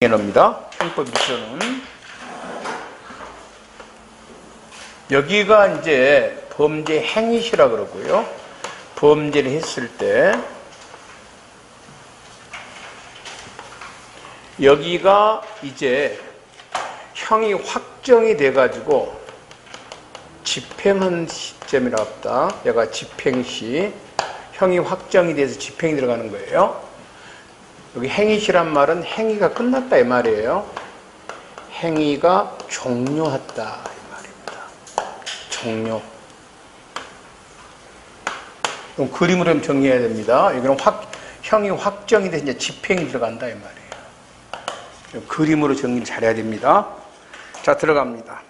합니다. 형법 1조는 여기가 이제 범죄 행위시라 그러고요. 범죄를 했을 때 여기가 이제 형이 확정이 돼 가지고 집행한 시점이라고 합니다. 얘가 집행시, 형이 확정이 돼서 집행이 들어가는 거예요. 여기 행위시란 말은 행위가 끝났다 이 말이에요. 행위가 종료했다 이 말입니다. 종료. 그럼 그림으로 좀 정리해야 됩니다. 여기는 형이 확정이 돼서 이제 집행이 들어간다 이 말이에요. 그림으로 정리를 잘해야 됩니다. 자, 들어갑니다.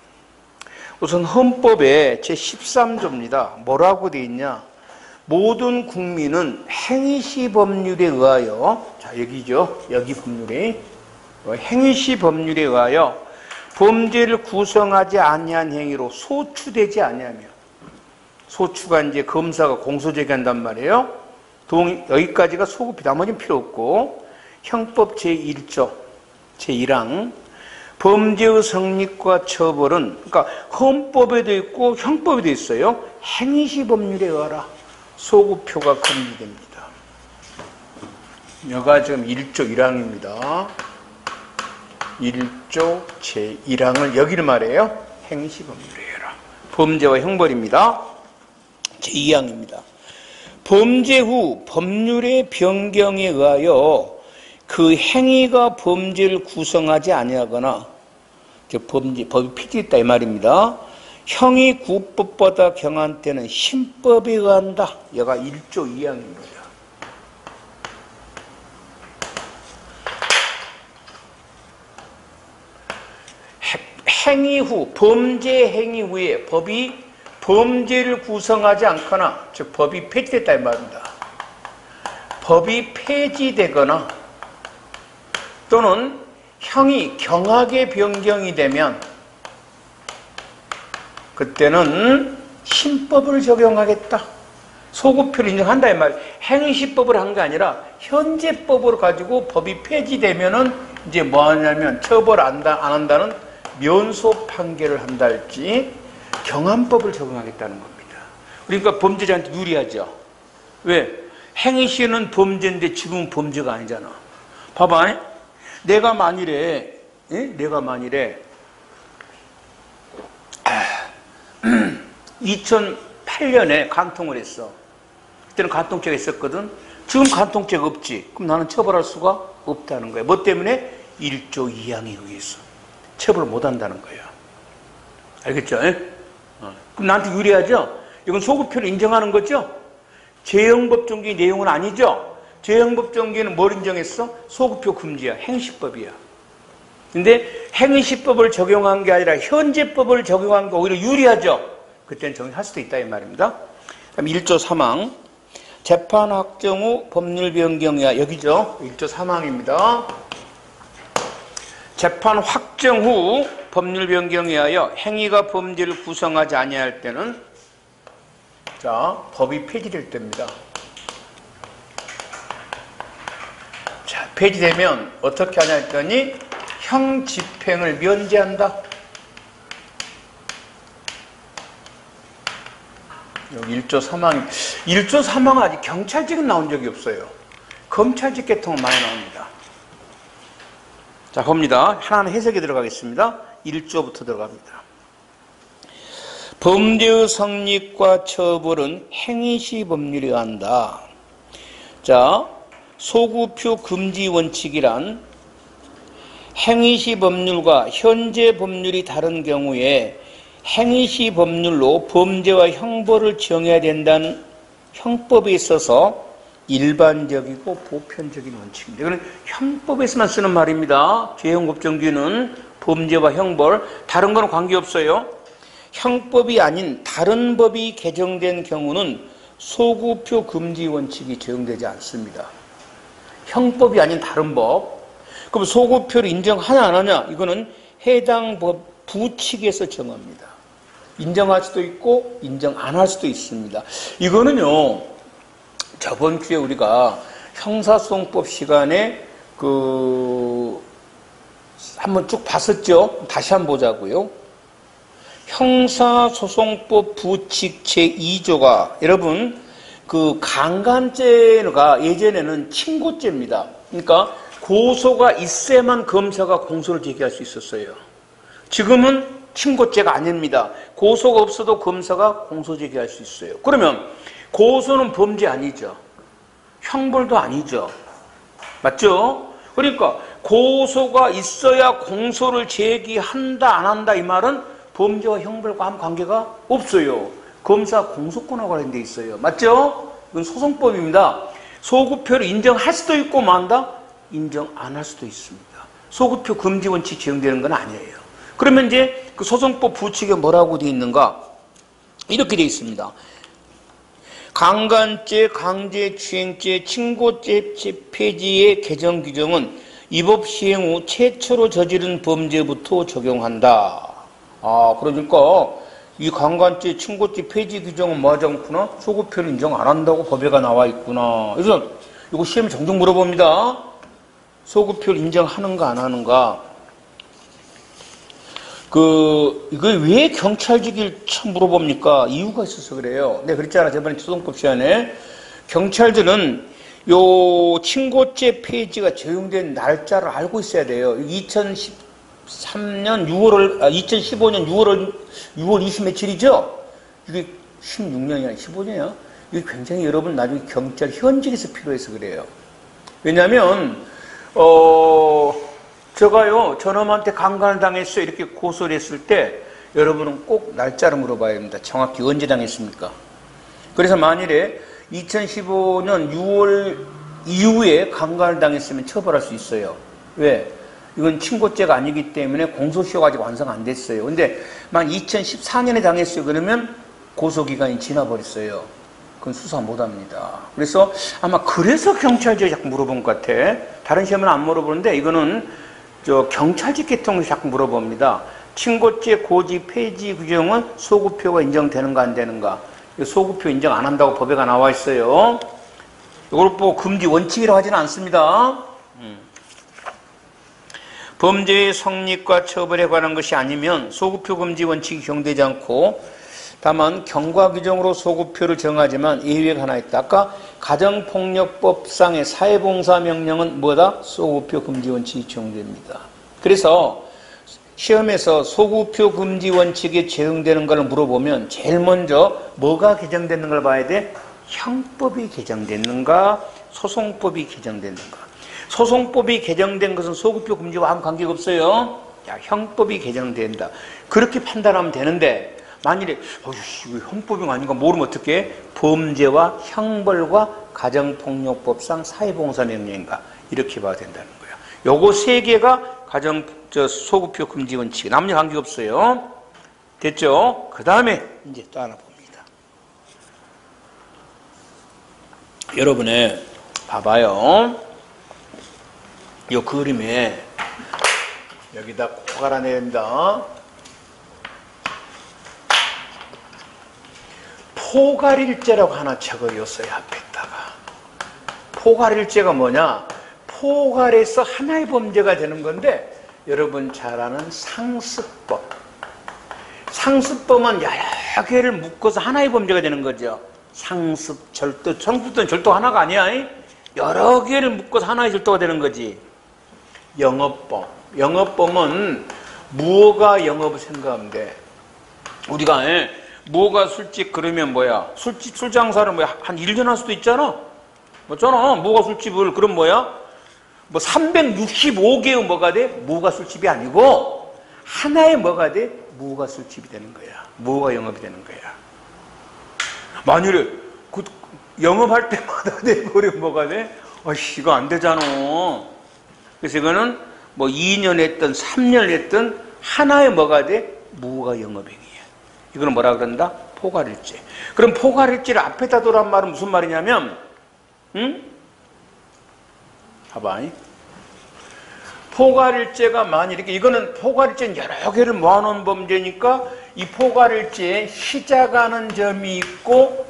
우선 헌법의 제13조입니다. 뭐라고 되어 있냐? 모든 국민은 행위시 법률에 의하여, 자 여기죠, 여기 법률이 행위시 법률에 의하여 범죄를 구성하지 아니한 행위로 소추되지 아니하며, 소추가 이제 검사가 공소제기한단 말이에요. 여기까지가 소급이다. 나머지는 필요 없고, 형법 제1조 제1항 범죄의 성립과 처벌은, 그러니까 헌법에도 있고 형법에도 있어요. 행위시 법률에 의하라. 소급표가 금지됩니다. 여가 지금 1조 1항입니다. 1조 제1항을 여기를 말해요. 행위시 법률에 의하라. 범죄와 형벌입니다. 제2항입니다. 범죄 후 법률의 변경에 의하여 그 행위가 범죄를 구성하지 아니하거나, 법이 폐지됐다 이 말입니다. 형이 구법보다 경한 때는 신법에 의한다. 여가 1조 2항입니다. 행위 후, 범죄 행위 후에 법이 범죄를 구성하지 않거나, 즉 법이 폐지됐다 이 말입니다. 법이 폐지되거나 또는 형이 경하게 변경이 되면 그때는 신법을 적용하겠다. 소급표를 인정한다 이 말. 행위시법을 한 게 아니라 현재법으로 가지고 법이 폐지되면은 이제 뭐 하냐면 처벌 안 한다는 면소 판결을 한다 할지 경함법을 적용하겠다는 겁니다. 그러니까 범죄자한테 유리하죠. 왜? 행위시는 범죄인데 지금은 범죄가 아니잖아. 봐봐. 내가 만일에 2008년에 간통을 했어. 그때는 간통죄가 있었거든. 지금 간통죄가 없지. 그럼 나는 처벌할 수가 없다는 거야. 뭐 때문에? 1조 2항에 의해서 처벌을 못한다는 거야. 알겠죠? 그럼 나한테 유리하죠? 이건 소급표를 인정하는 거죠? 재형법정기 내용은 아니죠? 재형법정기는 뭘 인정했어? 소급표 금지야. 행시법이야. 근데 행시법을 적용한 게 아니라 현재법을 적용한 게 오히려 유리하죠? 그때는 적용할 수도 있다 이 말입니다. 그럼 1조 3항 재판 확정 후 법률 변경이야. 여기죠. 1조 3항입니다. 재판 확정 후 법률 변경에 의하여 행위가 범죄를 구성하지 아니할 때는, 자, 법이 폐지될 때입니다. 자, 폐지되면 어떻게 하냐 했더니 형 집행을 면제한다. 여기 1조 3항. 1조 3항은 아직 경찰직은 나온 적이 없어요. 검찰직 계통은 많이 나옵니다. 자, 봅니다. 하나는 해석에 들어가겠습니다. 1조부터 들어갑니다. 범죄의 성립과 처벌은 행위시 법률에 의한다. 자, 소급표 금지 원칙이란 행위시 법률과 현재 법률이 다른 경우에 행위시 법률로 범죄와 형벌을 정해야 된다는 형법에 있어서 일반적이고 보편적인 원칙입니다. 이거는 형법에서만 쓰는 말입니다. 재형법정기는 범죄와 형벌, 다른 거는 관계없어요. 형법이 아닌 다른 법이 개정된 경우는 소급표 금지 원칙이 적용되지 않습니다. 형법이 아닌 다른 법. 그럼 소급표를 인정하냐 안 하냐? 이거는 해당 법 부칙에서 정합니다. 인정할 수도 있고 인정 안 할 수도 있습니다. 이거는요, 저번 주에 우리가 형사소송법 시간에 한번 쭉 봤었죠? 다시 한번 보자고요. 형사소송법 부칙 제2조가 여러분 그 강간죄가 예전에는 친고죄입니다. 그러니까 고소가 있어야만 검사가 공소를 제기할 수 있었어요. 지금은 친고죄가 아닙니다. 고소가 없어도 검사가 공소 제기할 수 있어요. 그러면 고소는 범죄 아니죠. 형벌도 아니죠. 맞죠? 그러니까 고소가 있어야 공소를 제기한다 안 한다 이 말은 범죄와 형벌과 아무 관계가 없어요. 검사 공소권하고 관련돼 있어요. 맞죠? 이건 소송법입니다. 소급표를 인정할 수도 있고 만다 인정 안 할 수도 있습니다. 소급표 금지 원칙 적용되는 건 아니에요. 그러면 이제 그 소송법 부칙에 뭐라고 되어 있는가? 이렇게 되어 있습니다. 강간죄, 강제추행죄, 친고죄 폐지의 개정 규정은 이 법 시행 후 최초로 저지른 범죄부터 적용한다. 그러니까 이 강간죄, 친고죄 폐지 규정은 뭐 하지 않구나? 소급표를 인정 안 한다고 법에가 나와 있구나. 그래서 이거 시험에 종종 물어봅니다. 소급표를 인정하는가 안 하는가? 이거 왜 경찰직을 처음 물어봅니까? 이유가 있어서 그래요. 내가 그랬잖아. 저번에 초등법 시간에. 경찰들은 요 친고죄 폐지가 적용된 날짜를 알고 있어야 돼요. 2015년 6월 20 며칠이죠? 이게 16년이야, 15년이야? 이게 굉장히 여러분 나중에 경찰 현직에서 필요해서 그래요. 왜냐면, 제가요, 저놈한테 강간을 당했어요. 이렇게 고소를 했을 때, 여러분은 꼭 날짜를 물어봐야 됩니다. 정확히 언제 당했습니까? 그래서 만일에 2015년 6월 이후에 강간을 당했으면 처벌할 수 있어요. 왜? 이건 친고죄가 아니기 때문에 공소시효가 아직 완성 안 됐어요. 근데 만 2014년에 당했어요. 그러면 고소기간이 지나버렸어요. 그건 수사 못 합니다. 그래서 아마 그래서 경찰직에 자꾸 물어본 것 같아. 다른 시험은 안 물어보는데 이거는 경찰직 계통에서 자꾸 물어봅니다. 친고죄 고지 폐지 규정은 소급표가 인정되는가 안 되는가. 소급표 인정 안 한다고 법에가 나와 있어요. 이걸 보고 금지 원칙이라고 하지는 않습니다. 범죄의 성립과 처벌에 관한 것이 아니면 소급표 금지 원칙이 적용되지 않고 다만 경과 규정으로 소급표를 정하지만 예외가 하나 있다. 아까 가정폭력법상의 사회봉사명령은 뭐다? 소급표 금지 원칙이 적용됩니다. 그래서 시험에서 소급표 금지 원칙에 적용되는 걸 물어보면 제일 먼저 뭐가 개정되는 걸 봐야 돼? 형법이 개정됐는가? 소송법이 개정됐는가? 소송법이 개정된 것은 소급표 금지와 아무 관계가 없어요. 야, 형법이 개정된다. 그렇게 판단하면 되는데 만일에 이거 형법이 아닌가 모르면 어떻게? 범죄와 형벌과 가정폭력법상 사회봉사명령인가 이렇게 봐야 된다는 거예요. 요거 세 개가 소급표 금지 원칙. 남녀 관계 없어요. 됐죠? 그 다음에 이제 또 하나 봅니다. 여러분의 봐봐요. 요 그림에 여기다 코 갈아내야 됩니다. 포괄일죄라고 하나 적어줬어요. 앞에다가. 포괄일죄가 뭐냐? 포괄해서 하나의 범죄가 되는 건데 여러분 잘 아는 상습법. 상습법은 여러 개를 묶어서 하나의 범죄가 되는 거죠. 상습, 절도. 상습법은 절도 하나가 아니야. 여러 개를 묶어서 하나의 절도가 되는 거지. 영업범. 영업범은 무허가 영업을 생각하면 돼. 우리가 무허가 술집 그러면 뭐야? 술 장사를 한 1년 할 수도 있잖아. 맞잖아. 무허가 술집을. 그럼 뭐야? 365개의 뭐가 돼? 무허가 술집이 아니고 하나의 뭐가 돼? 무허가 술집이 되는 거야. 무허가 영업이 되는 거야. 만일에 영업할 때마다 돼버리면 뭐가 돼? 이거 안 되잖아. 그래서 이거는 2년 했든 3년 했든 하나의 뭐가 돼? 무허가 영업행위야. 이거는 뭐라 그런다? 포괄일죄. 그럼 포괄일죄를 앞에다 두란 말은 무슨 말이냐면 봐봐. 포괄일죄가 만일에 이거는 포괄일죄는 여러 개를 모아놓은 범죄니까 이 포괄일죄에 시작하는 점이 있고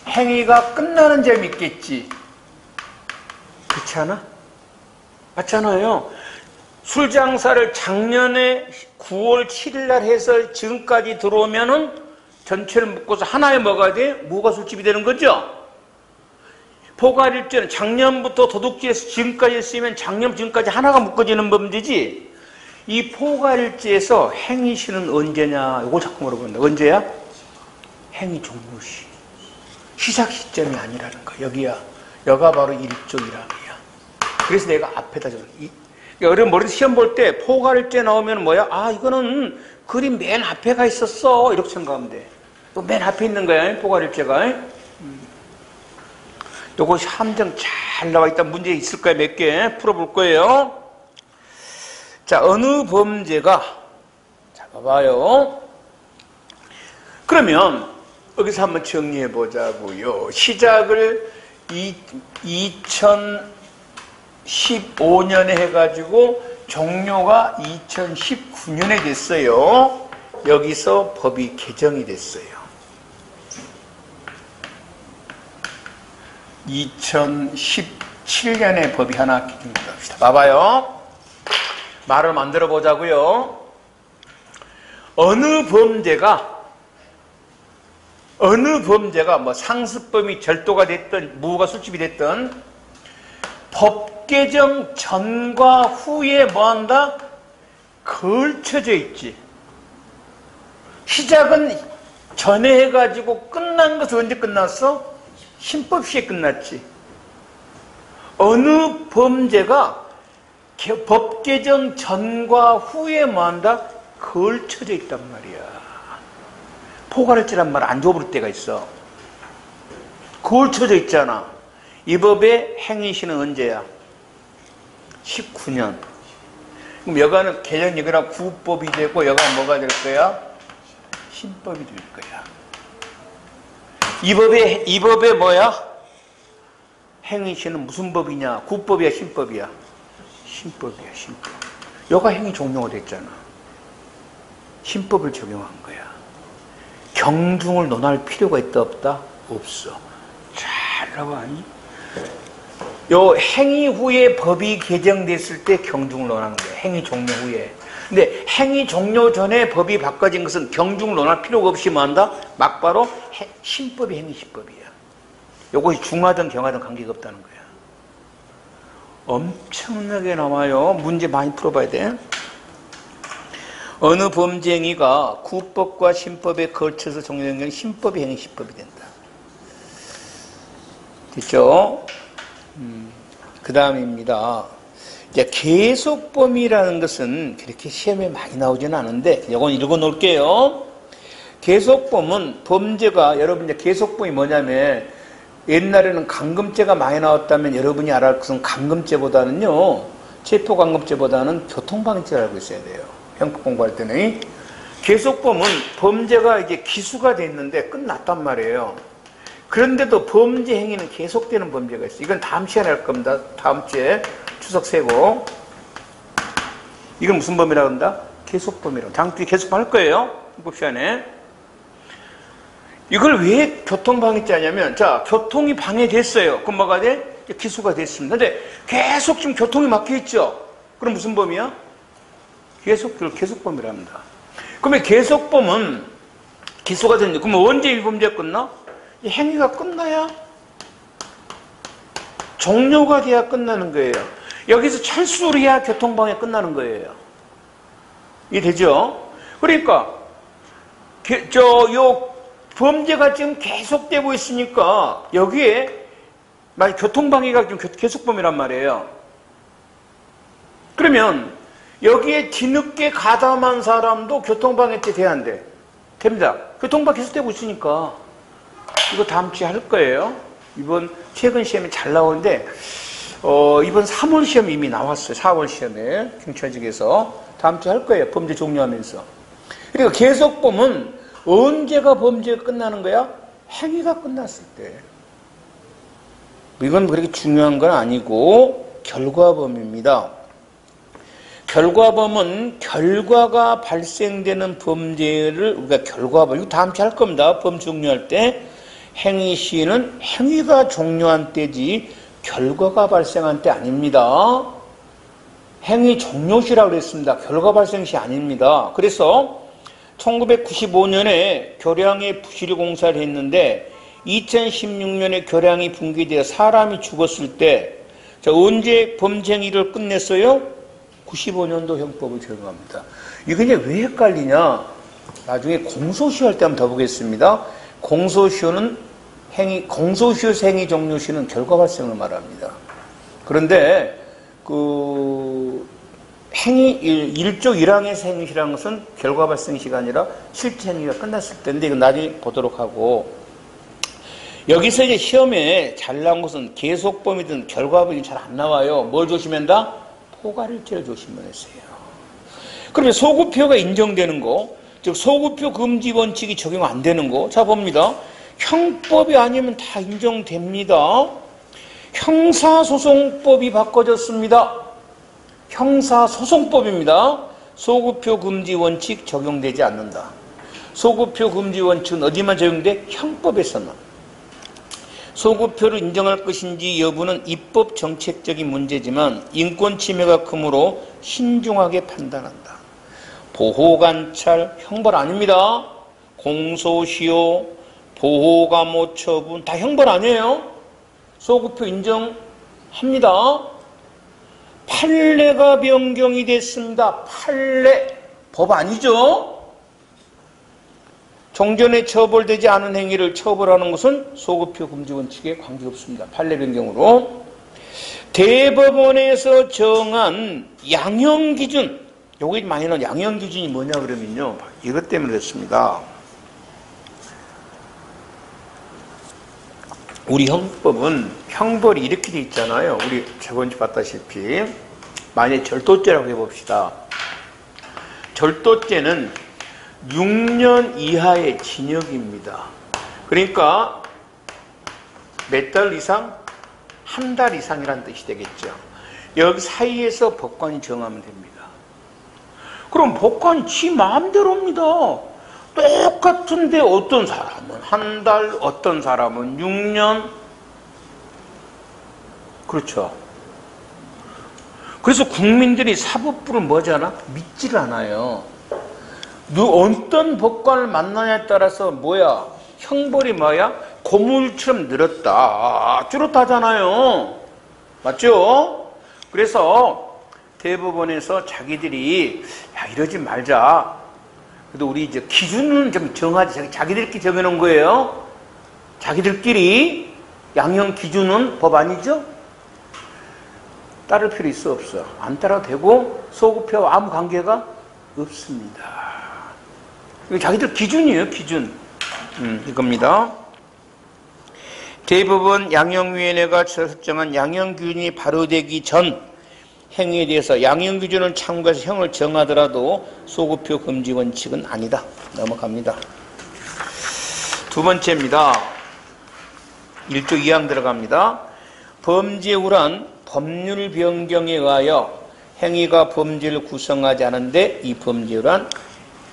행위가 끝나는 점이 있겠지. 그렇지 않아? 맞잖아요. 술 장사를 작년에 9월 7일 날 해서 지금까지 들어오면은 전체를 묶어서 하나에 뭐가 돼? 무가 술집이 되는 거죠. 포괄일제는 작년부터 도둑질에서 지금까지 쓰면 작년 지금까지 하나가 묶어지는 범죄지. 이 포괄일제에서 행위시는 언제냐? 이걸 자꾸 물어본다. 언제야? 행위 종료시. 시작 시점이 아니라는 거야. 여기야. 여가 바로 1조 1항이야. 그래서 내가 앞에다 적어. 여러분 머리 시험 볼 때 포괄일제 나오면 뭐야? 아, 이거는 그림 맨 앞에 가 있었어. 이렇게 생각하면 돼. 또 맨 앞에 있는 거야. 포괄일제가. 요것이 함정 잘 나와 있다. 문제 있을 거야. 몇 개 풀어볼 거예요. 자, 어느 범죄가, 자, 봐봐요. 그러면 여기서 한번 정리해 보자고요. 시작을 2015년에 해가지고 종료가 2019년에 됐어요. 여기서 법이 개정이 됐어요. 2017년에 법이 하나 개정이 합시다. 봐봐요. 말을 만들어 보자고요. 어느 범죄가 뭐 상습범이 절도가 됐든 무가 술집이 됐든 법 개정 전과 후에 뭐한다? 걸쳐져 있지. 시작은 전에 해가지고 끝난 것은 언제 끝났어? 신법 시에 끝났지. 어느 범죄가 법 개정 전과 후에 뭐한다? 걸쳐져 있단 말이야. 포괄일제란 말 안 줘버릴 때가 있어. 걸쳐져 있잖아. 이 법의 행위시는 언제야? 19년. 그럼 여가는 개정 여기랑 구법이 되고 여가 뭐가 될 거야? 신법이 될 거야. 이 법의 뭐야? 행위시는 무슨 법이냐? 구법이야, 신법이야? 신법이야, 신법. 여가 행위 종료가 됐잖아. 신법을 적용한 거야. 경중을 논할 필요가 있다, 없다? 없어. 잘 나와. 요 행위 후에 법이 개정됐을 때 경중을 논하는 거야. 행위 종료 후에. 근데 행위 종료 전에 법이 바꿔진 것은 경중을 논할 필요가 없이 뭐 한다? 막바로 신법이 행위시법이야. 요것이 중하든 경하든 관계가 없다는 거야. 엄청나게 나와요. 문제 많이 풀어봐야 돼. 어느 범죄 행위가 구법과 신법에 걸쳐서 종료된 경우 신법이 행위시법이 된다. 됐죠? 그 다음입니다. 이제 계속범이라는 것은 그렇게 시험에 많이 나오지는 않은데 이건 읽어 놓을게요. 계속범은 범죄가, 여러분 이제 계속범이 뭐냐면 옛날에는 감금죄가 많이 나왔다면 여러분이 알아야 할 것은 감금죄보다는요, 체포감금죄보다는 교통방해죄를 알고 있어야 돼요. 형법 공부할 때는. 계속범은 범죄가 이제 기수가 됐는데 끝났단 말이에요. 그런데도 범죄 행위는 계속되는 범죄가 있어요. 이건 다음 시간에 할 겁니다. 다음 주에 추석 세고. 이건 무슨 범이라고 한다? 계속범이라고. 다음 주에 계속 할 거예요. 형법 시간에. 이걸 왜 교통방해죄 하냐면, 자, 교통이 방해됐어요. 그럼 뭐가 돼? 기수가 됐습니다. 근데 계속 지금 교통이 막혀있죠? 그럼 무슨 범이야? 계속범이랍니다. 그러면 계속범은 기수가 됐는데, 그럼 언제 이 범죄가 끝나? 이 행위가 끝나야 종료가 돼야 끝나는 거예요. 여기서 철수를 해야 교통방해 끝나는 거예요. 이해되죠? 그러니까 요 범죄가 지금 계속되고 있으니까 여기에 만약 교통방해가 좀 계속범이란 말이에요. 그러면 여기에 뒤늦게 가담한 사람도 교통방해죄 돼야 안 돼? 됩니다. 교통방해 계속되고 있으니까. 이거 다음 주에 할 거예요. 이번 최근 시험에 잘 나오는데 이번 3월 시험 이미 나왔어요. 4월 시험에 경찰직에서 다음 주에 할 거예요. 범죄 종료하면서. 그러니까 계속범은 언제가 범죄가 끝나는 거야? 행위가 끝났을 때. 이건 그렇게 중요한 건 아니고 결과범입니다. 결과범은 결과가 발생되는 범죄를 우리가 결과범, 이거 다음 주에 할 겁니다. 범 종료할 때. 행위 시는 행위가 종료한 때지 결과가 발생한 때 아닙니다. 행위 종료시라고 그랬습니다. 결과 발생시 아닙니다. 그래서 1995년에 교량의 부실 공사를 했는데 2016년에 교량이 붕괴되어 사람이 죽었을 때 언제 범죄 행위를 끝냈어요? 95년도 형법을 적용합니다. 이게 이제 왜 헷갈리냐? 나중에 공소시효 할 때 한번 더 보겠습니다. 공소시효는 공소시효에서 행위 종료시는 결과 발생을 말합니다. 그런데 행위 1조 1항에서 행위시라는 것은 결과 발생 시간이라 실제 행위가 끝났을 때인데 이건 나중에 보도록 하고, 여기서 이제 시험에 잘 나온 것은 계속범이든 결과범이 잘 안 나와요. 뭘 조심한다? 포괄일죄를 조심하세요. 그러면 소급표가 인정되는 거, 즉 소급표 금지 원칙이 적용 안 되는 거. 자 봅니다. 형법이 아니면 다 인정됩니다. 형사소송법이 바꿔졌습니다. 형사소송법입니다. 소급표 금지 원칙 적용되지 않는다. 소급표 금지 원칙은 어디만 적용돼? 형법에서만. 소급표를 인정할 것인지 여부는 입법 정책적인 문제지만 인권 침해가 크므로 신중하게 판단한다. 보호관찰, 형벌 아닙니다. 공소시효, 보호감호 처분 다 형벌 아니에요. 소급표 인정합니다. 판례가 변경이 됐습니다. 판례, 법 아니죠? 종전에 처벌되지 않은 행위를 처벌하는 것은 소급표 금지 원칙에 관계없습니다. 판례 변경으로. 대법원에서 정한 양형기준, 여기 많이 나온 양형기준이 뭐냐 그러면요, 이것 때문에 그렇습니다. 우리 형법은 형벌이 이렇게 돼 있잖아요. 우리 저번주 봤다시피 만약에 절도죄라고 해봅시다. 절도죄는 6년 이하의 징역입니다. 그러니까 몇 달 이상? 한 달 이상이라는 뜻이 되겠죠. 여기 사이에서 법관이 정하면 됩니다. 그럼 법관이 지 마음대로입니다. 똑같은데 어떤 사람은 한 달, 어떤 사람은 6년. 그렇죠. 그래서 국민들이 사법부를 뭐잖아? 믿지를 않아요. 어떤 법관을 만나냐에 따라서 뭐야? 형벌이 뭐야? 고물처럼 늘었다, 줄었다 하잖아요. 맞죠? 그래서 대법원에서 자기들이 야, 이러지 말자. 그래도 우리 이제 기준은 좀 정하지. 자기들끼리 정해놓은 거예요. 자기들끼리 양형 기준은 법 아니죠? 따를 필요 있어 없어? 안 따라도 되고 소급표와 아무 관계가 없습니다. 자기들 기준이에요. 기준. 이겁니다. 대법원 양형위원회가 설정한 양형기준이 발효되기 전 행위에 대해서 양형기준을 참고해서 형을 정하더라도 소급표 금지 원칙은 아니다. 넘어갑니다. 두 번째입니다. 1조 2항 들어갑니다. 범죄우란 법률 변경에 의하여 행위가 범죄를 구성하지 않은데 이 범죄우란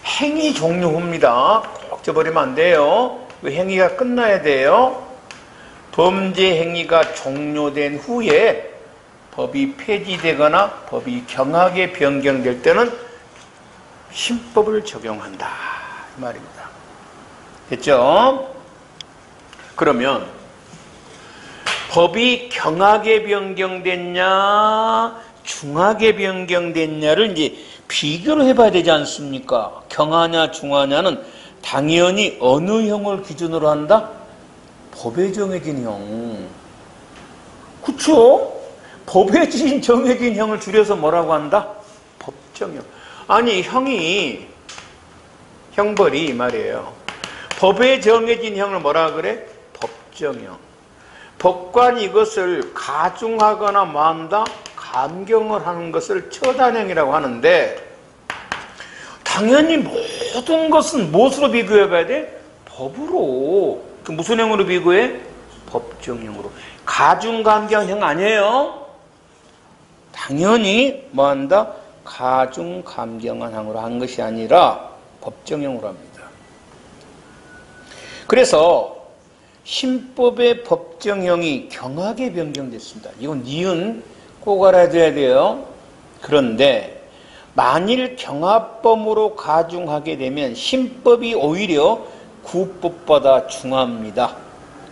행위 종료후입니다. 꼭 잊어버리면 안 돼요. 왜 행위가 끝나야 돼요? 범죄 행위가 종료된 후에 법이 폐지되거나 법이 경하게 변경될 때는 신법을 적용한다, 이 말입니다. 됐죠? 그러면 법이 경하게 변경됐냐 중하게 변경됐냐를 이제 비교를 해봐야 되지 않습니까? 경하냐 중하냐는 당연히 어느 형을 기준으로 한다? 법에 정해진 형. 그쵸? 법에 정해진 형을 줄여서 뭐라고 한다? 법정형. 아니 형벌이 이 말이에요. 법에 정해진 형을 뭐라 그래? 법정형. 법관이 이것을 가중하거나 뭐한다? 감경을 하는 것을 처단형이라고 하는데, 당연히 모든 것은 무엇으로 비교해봐야 돼? 법으로. 무슨 형으로 비교해? 법정형으로. 가중감경형 아니에요? 당연히 뭐한다? 가중감경한 형으로 한 것이 아니라 법정형으로 합니다. 그래서 신법의 법정형이 경하게 변경됐습니다. 이건 니은 꼭 알아둬야 돼요. 그런데 만일 경합범으로 가중하게 되면 신법이 오히려 구법보다 중합니다.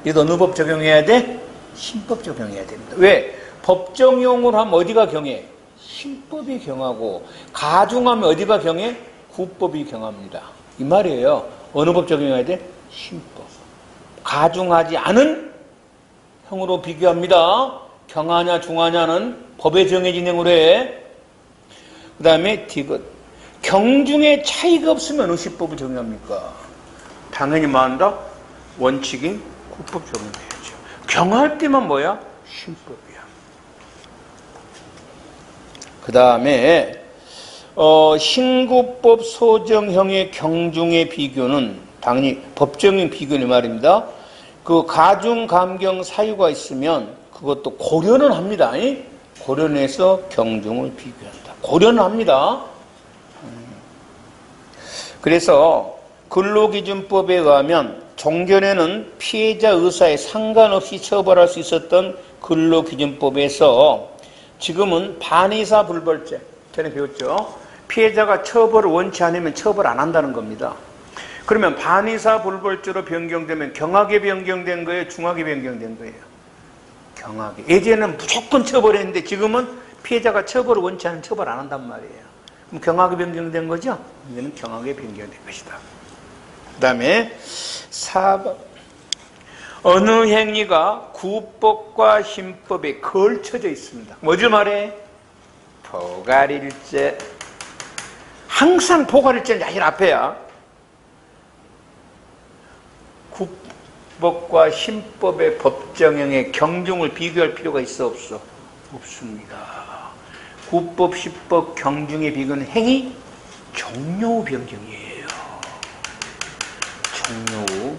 이거 어느 법 적용해야 돼? 신법 적용해야 됩니다. 왜? 법정용으로 하면 어디가 경해? 신법이 경하고, 가중하면 어디가 경해? 구법이 경합니다. 이 말이에요. 어느 법 적용해야 돼? 신법. 가중하지 않은 형으로 비교합니다. 경하냐 중하냐는 법의 정해진 행으로 해. 그 다음에 디귿. 경중에 차이가 없으면 어느 시법을 적용합니까? 당연히 뭐한다? 원칙인 구법 적용해야죠. 경할 때만 뭐야? 신법이야. 그 다음에 신구법 소정형의 경중의 비교는 당연히 법정형 비교는 말입니다. 그 가중 감경 사유가 있으면 그것도 고려는 합니다. 고려는 해서 경중을 비교한다. 고려는 합니다. 그래서 근로기준법에 의하면 종전에는 피해자 의사에 상관없이 처벌할 수 있었던 근로기준법에서 지금은 반의사 불벌죄, 전에 배웠죠? 피해자가 처벌을 원치 않으면 처벌 안 한다는 겁니다. 그러면 반의사 불벌죄로 변경되면 경하게 변경된 거예요? 중하게 변경된 거예요? 경하게. 예전에는 무조건 처벌했는데 지금은 피해자가 처벌을 원치 않으면 처벌 안 한단 말이에요. 그럼 경하게 변경된 거죠? 이제는 경하게 변경된 것이다. 그 다음에 4번. 어느 행위가 구법과 신법에 걸쳐져 있습니다. 뭐를 말해? 포괄일제. 항상 포괄일제는 제일 앞에야. 구법과 신법의 법정형의 경중을 비교할 필요가 있어 없어? 없습니다. 구법, 신법, 경중의 비교는 행위 종료 변경이에요. 종료.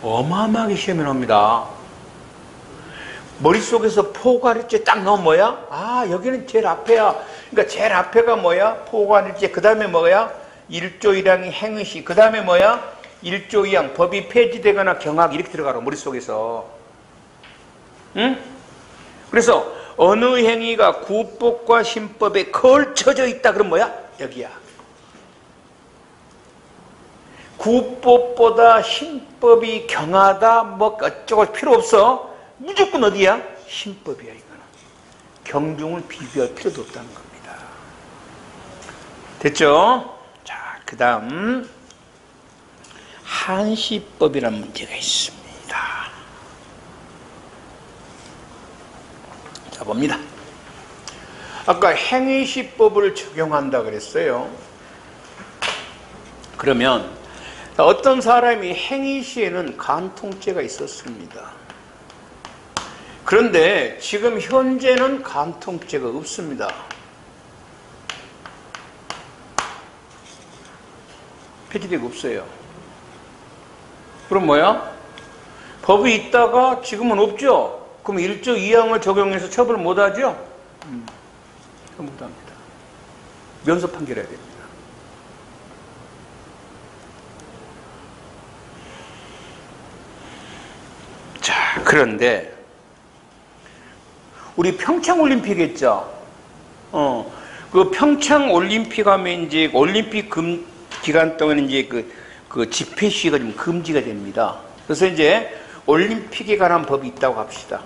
어마어마하게 시험에 나옵니다. 머릿속에서 포괄일제 딱 넣으면 뭐야? 아, 여기는 제일 앞에야. 그러니까 제일 앞에가 뭐야? 포괄일제. 그 다음에 뭐야? 1조 1항이 행위시. 그 다음에 뭐야? 1조 2항 법이 폐지되거나 경악 이렇게 들어가라 머릿속에서. 응? 그래서 어느 행위가 구법과 신법에 걸쳐져 있다 그럼 뭐야? 여기야. 구법보다 신법이 경하다 뭐 어쩌고 필요 없어. 무조건 어디야? 신법이야. 이거는 경중을 비교할 필요도 없다는 겁니다. 됐죠? 자, 그 다음 한시법이라는 문제가 있습니다. 자, 봅니다. 아까 행위시법을 적용한다 그랬어요. 그러면 어떤 사람이 행위시에는 간통죄가 있었습니다. 그런데 지금 현재는 간통죄가 없습니다. 폐지되고 없어요. 그럼 뭐야? 법이 있다가 지금은 없죠? 그럼 1조 2항을 적용해서 처벌 못하죠? 못합니다. 면소 판결해야 됩니다. 자, 그런데 우리 평창올림픽 했죠? 그 평창올림픽 하면 이제 올림픽 기간 동안 이제 그 집회 시위가 좀 금지가 됩니다. 그래서 이제 올림픽에 관한 법이 있다고 합시다.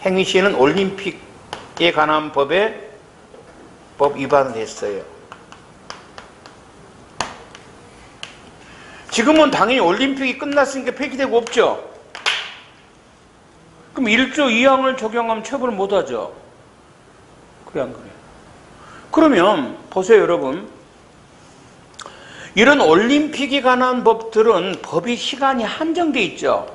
행위 시에는 올림픽에 관한 법 위반을 했어요. 지금은 당연히 올림픽이 끝났으니까 폐기되고 없죠? 그럼 1조 2항을 적용하면 처벌을 못하죠? 그래 안 그래? 그러면 보세요 여러분. 이런 올림픽에 관한 법들은 법의 시간이 한정돼 있죠?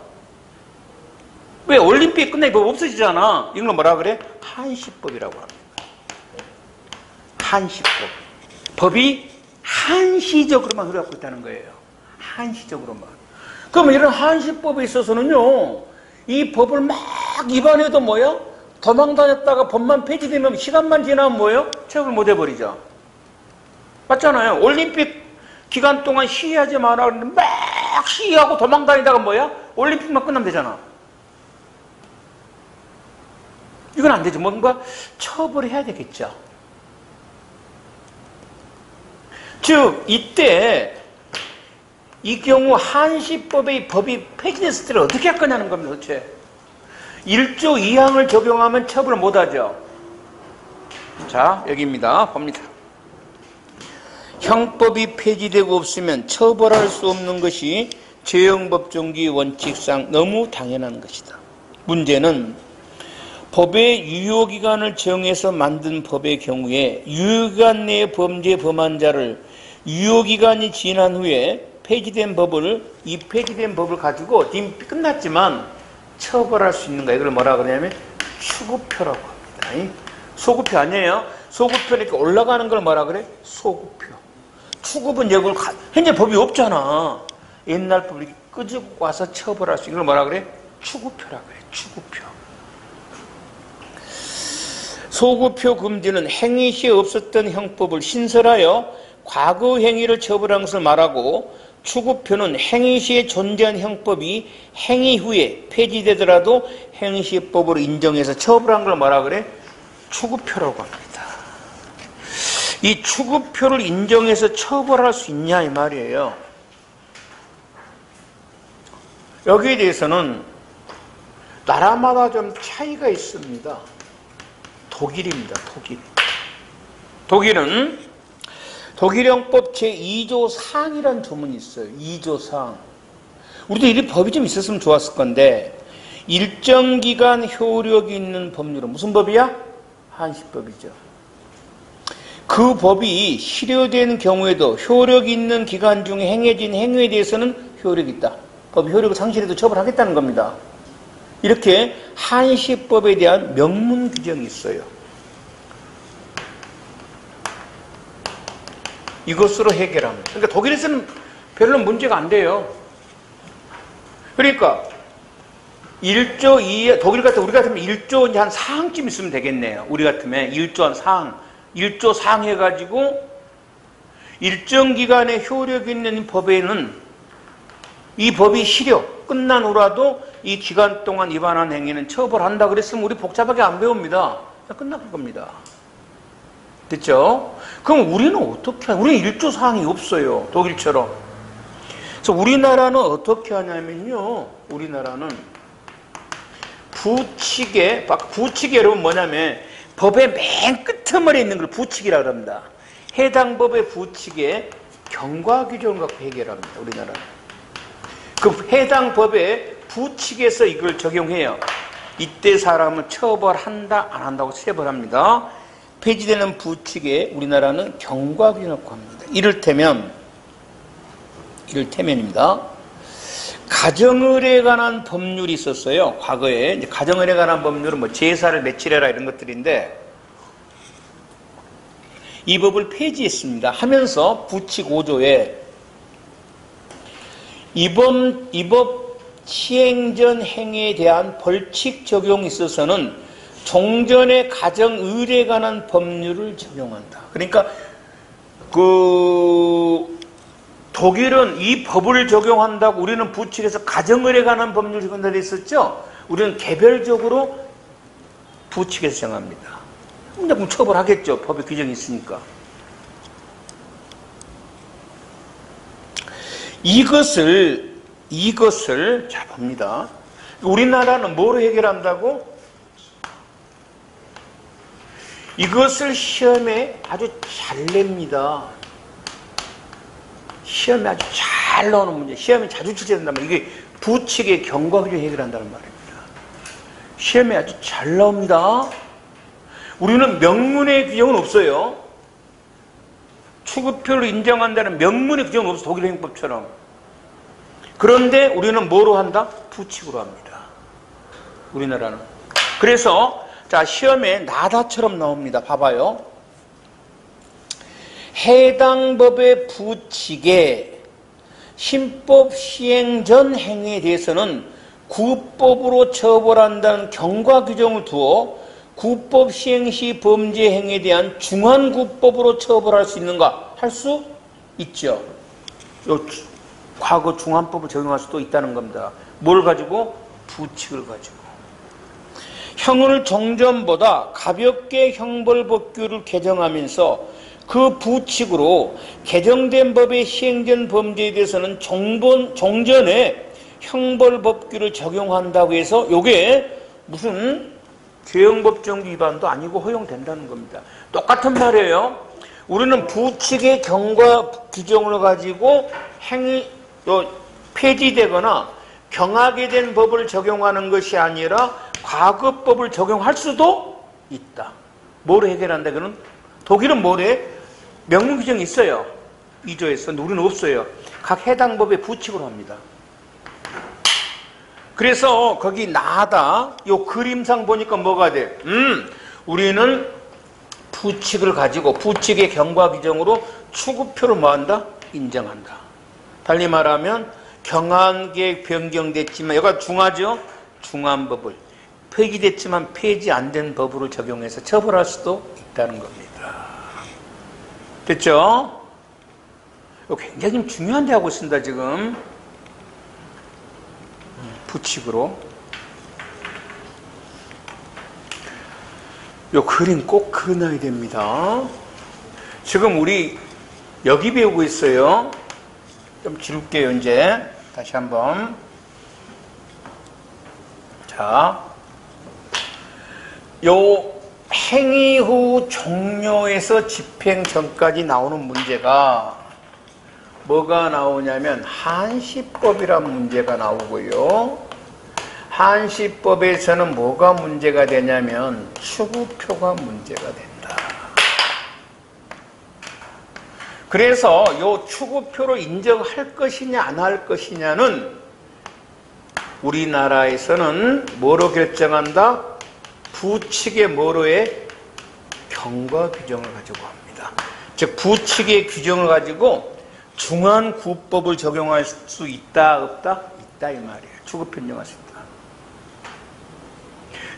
왜? 올림픽 끝나면 법 없어지잖아. 이걸 뭐라 그래? 한시법이라고 합니다. 한시법. 법이 한시적으로만 흐르고 있다는 거예요. 한시적으로만. 그러면 이런 한시법에 있어서는요, 이 법을 막 위반해도 뭐야? 도망 다녔다가 법만 폐지되면 시간만 지나면 뭐예요? 처벌 못 해버리죠. 맞잖아요. 올림픽 기간 동안 시위하지 마라 그러는데 막 시위하고 도망 다니다가 뭐야? 올림픽만 끝나면 되잖아. 이건 안 되죠. 뭔가 처벌해야 되겠죠. 즉 이때 이 경우 한시법의 법이 폐지됐을 때를 어떻게 할 거냐는 겁니다. 도대체 1조 2항을 적용하면 처벌을 못하죠. 자, 여기입니다. 봅니다. 형법이 폐지되고 없으면 처벌할 수 없는 것이 재형법정주의 원칙상 너무 당연한 것이다. 문제는 법의 유효기간을 정해서 만든 법의 경우에 유효기간 내에 범죄 범한 자를 유효기간이 지난 후에 폐지된 법을 가지고 끝났지만 처벌할 수 있는가? 이걸 뭐라 그러냐면 추구표라고 합니다. 소구표 아니에요? 소구표니까 올라가는 걸 뭐라 그래? 소구표. 추구분 예고를 현재 법이 없잖아. 옛날 법을 끄집고 와서 처벌할 수 있는 걸 뭐라 그래? 추구표라 그래. 추구표. 소구표 금지는 행위 시에 없었던 형법을 신설하여 과거 행위를 처벌한 것을 말하고, 추구표는 행위 시에 존재한 형법이 행위 후에 폐지되더라도 행위 시의 법으로 인정해서 처벌한 걸 뭐라 그래? 추구표라고 합니다. 이 추구표를 인정해서 처벌할 수 있냐 이 말이에요. 여기에 대해서는 나라마다 좀 차이가 있습니다. 독일입니다. 독일은 독일형법 제2조 상이라는 조문이 있어요. 2조 상. 우리도 이 법이 좀 있었으면 좋았을 건데, 일정 기간 효력이 있는 법률은 무슨 법이야? 한시법이죠. 그 법이 실효된 경우에도 효력이 있는 기간 중에 행해진 행위에 대해서는 효력이 있다. 법이 효력을 상실해도 처벌하겠다는 겁니다. 이렇게 한시법에 대한 명문 규정이 있어요. 이것으로 해결합니다. 그러니까 독일에서는 별로 문제가 안 돼요. 그러니까 1조 2, 독일 같은 우리 같으면 1조 이제 한 4항쯤 있으면 되겠네요. 우리 같으면 1조 한 4항, 1조 4항 해가지고 일정 기간에 효력 있는 법에는 이 법이 실효 끝난 후라도 이 기간 동안 위반한 행위는 처벌한다 그랬으면 우리 복잡하게 안 배웁니다. 끝날 겁니다. 됐죠? 그럼 우리는 어떻게 하냐? 우리는 1조 사항이 없어요. 독일처럼. 그래서 우리나라는 어떻게 하냐면요. 우리나라는 부칙에 여러분 뭐냐면 법의 맨 끝머리에 있는 걸 부칙이라고 합니다. 해당 법의 부칙에 경과 규정을 갖고 해결합니다. 우리나라는. 그 해당 법의 부칙에서 이걸 적용해요. 이때 사람을 처벌한다 안 한다고 처벌합니다. 폐지되는 부칙에 우리나라는 경과 규정을 갖고 합니다. 이를테면입니다. 가정을에 관한 법률이 있었어요. 과거에 이제 가정을에 관한 법률은 뭐 제사를 며칠해라 이런 것들인데 이 법을 폐지했습니다. 하면서 부칙 5조에 이 법 시행 전 행위에 대한 벌칙 적용에 있어서는 종전의 가정의례에 관한 법률을 적용한다. 그러니까 독일은 이 법을 적용한다고 우리는 부칙에서 가정의례에 관한 법률을 적용한다고 했었죠. 우리는 개별적으로 부칙에서 정합니다. 그럼 처벌하겠죠. 법에 규정이 있으니까. 이것을 자 봅니다. 우리나라는 뭐로 해결한다고? 이것을 시험에 아주 잘 냅니다. 시험에 아주 잘 나오는 문제. 시험에 자주 출제된단 말이에요. 이게 부칙의 경과 규정 해결한다는 말입니다. 시험에 아주 잘 나옵니다. 우리는 명문의 규정은 없어요. 추구표를 인정한다는 명문의 규정은 없어. 독일 행법처럼. 그런데 우리는 뭐로 한다? 부칙으로 합니다. 우리나라는. 그래서 자 시험에 나다처럼 나옵니다. 봐봐요. 해당 법의 부칙에 신법 시행 전 행위에 대해서는 구법으로 처벌한다는 경과 규정을 두어 구법 시행 시 범죄 행위에 대한 중한구법으로 처벌할 수 있는가? 할 수 있죠. 과거 중한법을 적용할 수도 있다는 겁니다. 뭘 가지고? 부칙을 가지고. 형을 종전보다 가볍게 형벌법규를 개정하면서 그 부칙으로 개정된 법의 시행된 범죄에 대해서는 종전에 형벌법규를 적용한다고 해서 이게 무슨 죄형법정 위반도 아니고 허용된다는 겁니다. 똑같은 말이에요. 우리는 부칙의 경과 규정을 가지고 행위 폐지되거나 경하게 된 법을 적용하는 것이 아니라 과거법을 적용할 수도 있다. 뭐로 해결한다? 그는 독일은 뭐래? 명문 규정이 있어요. 2조에서. 우리는 없어요. 각 해당 법의 부칙으로 합니다. 그래서 거기 나다. 요 그림상 보니까 뭐가 돼? 우리는 부칙을 가지고 부칙의 경과 규정으로 추구표를 뭐한다? 인정한다. 달리 말하면 경한계 변경됐지만 여기가 중하죠? 중한 법을 폐기됐지만 폐지 안 된 법으로 적용해서 처벌할 수도 있다는 겁니다. 됐죠? 이거 굉장히 중요한 데 하고 있습니다. 지금 부칙으로 요 그림 꼭 그려놔야 됩니다. 지금 우리 여기 배우고 있어요. 좀 지울게요. 이제 다시 한번. 자, 요 행위 후 종료에서 집행 전까지 나오는 문제가 뭐가 나오냐면 한시법이란 문제가 나오고요. 한시법에서는 뭐가 문제가 되냐면 추구표가 문제가 된다. 그래서 이 추구표를 인정할 것이냐 안 할 것이냐는 우리나라에서는 뭐로 결정한다? 부칙의 뭐로의 경과 규정을 가지고 합니다. 즉 부칙의 규정을 가지고 중한구법을 적용할 수 있다 없다? 있다 이 말이에요. 추구표 인정할 수 있다.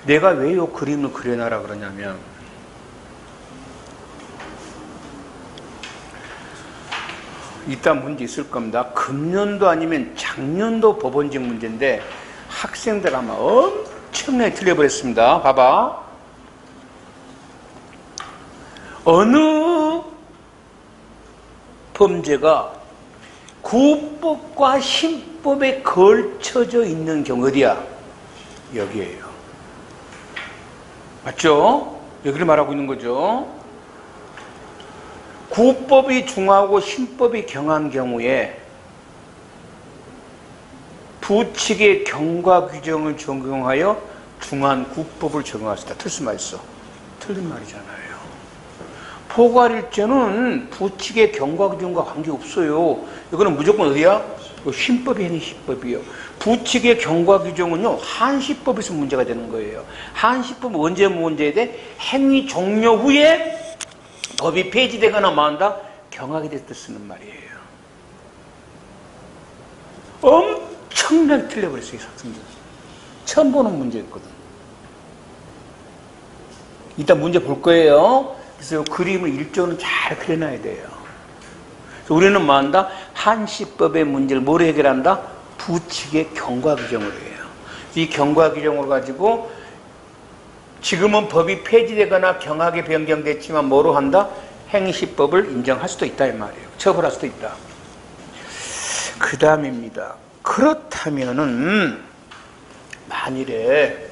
내가 왜 이 그림을 그려놔라 그러냐면 이따 문제 있을 겁니다. 금년도 아니면 작년도 법원직 문제인데 학생들 아마 엄청나게 틀려버렸습니다. 봐봐. 어느 범죄가 구법과 신법에 걸쳐져 있는 경우 어디야? 여기에요. 맞죠? 여기를 말하고 있는 거죠. 구법이 중하고 신법이 경한 경우에 부칙의 경과 규정을 적용하여 중한 구법을 적용할 수 있다. 틀수 말있어. 틀린 말이잖아요. 포괄일죄는 부칙의 경과 규정과 관계없어요. 이거는 무조건 어디야? 신법이 아닌 신법이에요. 부칙의 경과 규정은요, 한시법에서 문제가 되는 거예요. 한시법은 언제 문제에 돼? 행위 종료 후에 법이 폐지되거나 만다 경하게 됐을 때 쓰는 말이에요. 엄청나게 틀려버렸어요, 학생들. 처음 보는 문제였거든. 이따 문제 볼 거예요. 그래서 그림을 일조는 잘 그려놔야 돼요. 그래서 우리는 뭐 한다? 한시법의 문제를 뭐로 해결한다? 부칙의 경과 규정으로 해요. 이 경과 규정을 가지고 지금은 법이 폐지되거나 경하게 변경됐지만 뭐로 한다? 행시법을 인정할 수도 있다 이 말이에요. 처벌할 수도 있다. 그 다음입니다. 그렇다면은 만일에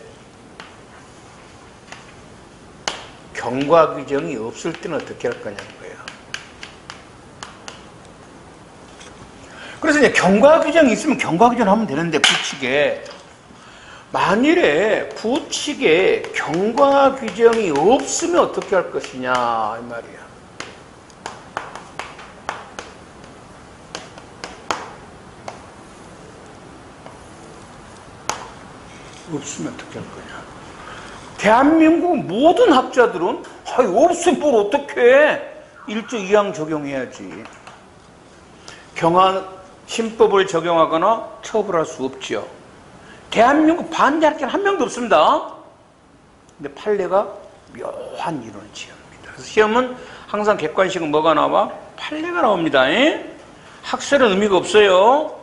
경과 규정이 없을 때는 어떻게 할 거냐는 거예요. 그래서 이제 경과 규정이 있으면 경과 규정 하면 되는데 부칙에 만일에 부칙에 경과 규정이 없으면 어떻게 할 것이냐 이 말이야. 없으면 어떻게 할 거냐. 대한민국 모든 학자들은 없으면 뭘 어떻게 해. 1조 2항 적용해야지. 경한 신법을 적용하거나 처벌할 수 없죠. 대한민국 반대할 게 한 명도 없습니다. 근데 판례가 묘한 이론을 취합니다. 그래서 시험은 항상 객관식은 뭐가 나와? 판례가 나옵니다. 학설은 의미가 없어요.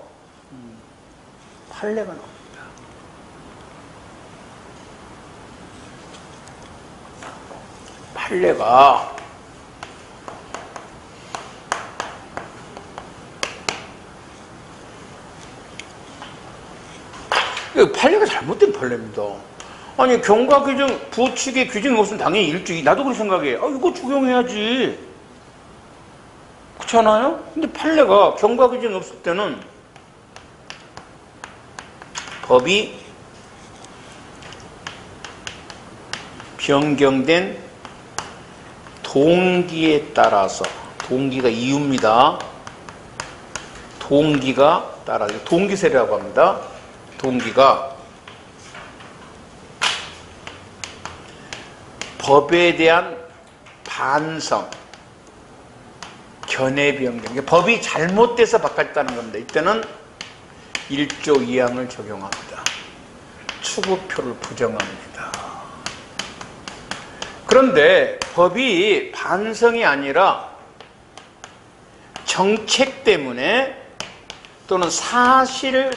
판례가 나옵니다. 판례가 잘못된 판례입니다. 아니 경과규정 부칙의 규정이 없으면 당연히 일주기, 나도 그렇게 생각해. 이거 적용해야지. 그렇잖아요? 근데 판례가 경과규정이 없을 때는 법이 변경된 동기에 따라서, 동기가 이유입니다. 동기가 따라서, 동기세라고 합니다. 동기가 법에 대한 반성, 견해 변경, 법이 잘못돼서 바꿨다는 겁니다. 이때는 1조 2항을 적용합니다. 추구표를 부정합니다. 그런데 법이 반성이 아니라 정책 때문에 또는 사실을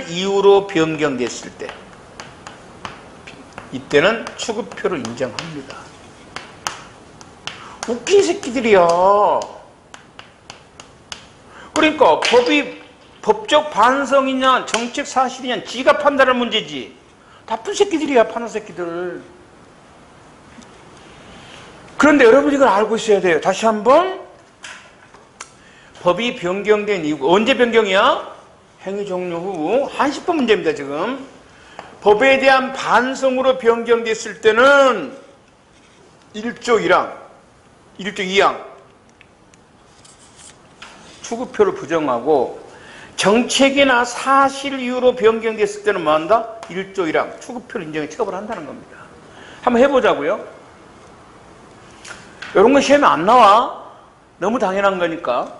이유로 변경됐을 때, 이때는 추구표를 인정합니다. 웃긴 새끼들이야. 그러니까 법이 법적 반성이냐 정책 사실이냐 지가 판단할 문제지. 나쁜 새끼들이야, 파는 새끼들. 그런데 여러분이 이걸 알고 있어야 돼요. 다시 한번, 법이 변경된 이유가 언제 변경이야? 행위 종료 후 한 10분 문제입니다. 지금 법에 대한 반성으로 변경됐을 때는 1조 1항, 1조 2항 추구표를 부정하고, 정책이나 사실 이유로 변경됐을 때는 뭐한다? 1조 1항 추구표를 인정해 처벌한다는 겁니다. 한번 해보자고요. 이런 거 시험에 안 나와. 너무 당연한 거니까.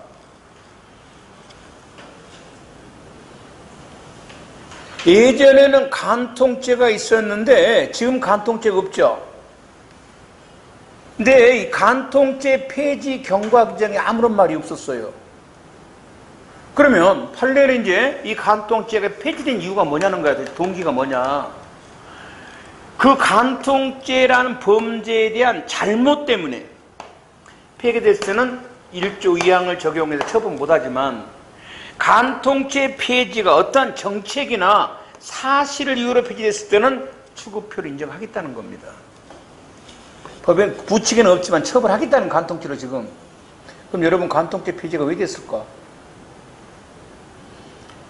예전에는 간통죄가 있었는데 지금 간통죄가 없죠. 근데 이 간통죄 폐지 경과규정에 아무런 말이 없었어요. 그러면 판례는 이제 이 간통죄가 폐지된 이유가 뭐냐는 거야. 동기가 뭐냐. 그 간통죄라는 범죄에 대한 잘못 때문에 폐기됐을 때는 1조 2항을 적용해서 처분 못하지만, 간통죄 폐지가 어떠한 정책이나 사실을 이유로 폐지됐을 때는 추구표를 인정하겠다는 겁니다. 법에 부칙에는 없지만 처벌하겠다는 간통죄로 지금. 그럼 여러분, 간통죄 폐지가 왜 됐을까?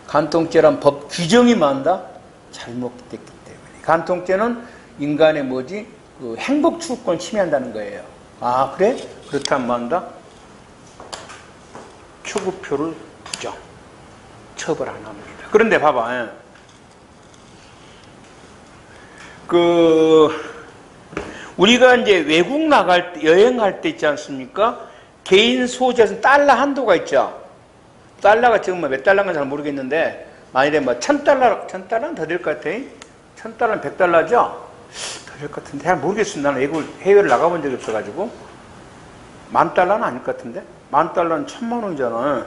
간통죄란 법 규정이 뭐한다? 잘못됐기 때문에. 간통죄는 인간의 뭐지? 그 행복 추구권을 침해한다는 거예요. 아, 그래? 그렇다면 뭐한다? 추구표를 부정, 처벌 안 합니다. 그런데 봐봐. 우리가 이제 외국 나갈 때, 여행할 때 있지 않습니까? 개인 소지에서 달러 한도가 있죠. 달러가 지금 몇 달러인가 잘 모르겠는데, 만일에 뭐 1000달러는 더 될 것 같아. 1000달러는 100달러죠? 더 될 것 같은데. 잘 모르겠습니다. 나는 해외를 나가본 적이 없어가지고. 10,000달러는 아닐 것 같은데? 10,000달러는 1000만원이잖아.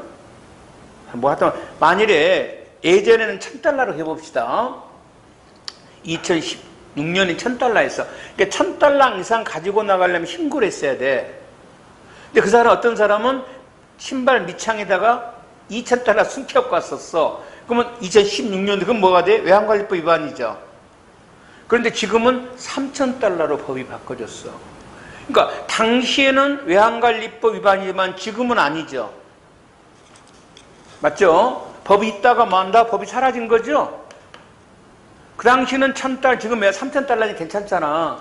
뭐 하여튼, 만일에 예전에는 1000달러로 해봅시다. 2016년에 1000달러였어. 그러니까 1000달러 이상 가지고 나가려면 신고를 했어야 돼. 근데 그 사람, 어떤 사람은 신발 밑창에다가 2000달러 숨겨갖고 왔었어. 그러면 2016년도 그건 뭐가 돼? 외환관리법 위반이죠. 그런데 지금은 3000달러로 법이 바꿔졌어. 그러니까 당시에는 외환관리법 위반이지만 지금은 아니죠. 맞죠? 법이 있다가 뭐한다? 법이 사라진 거죠? 그 당시는 1000달러, 지금 3000달러니 괜찮잖아.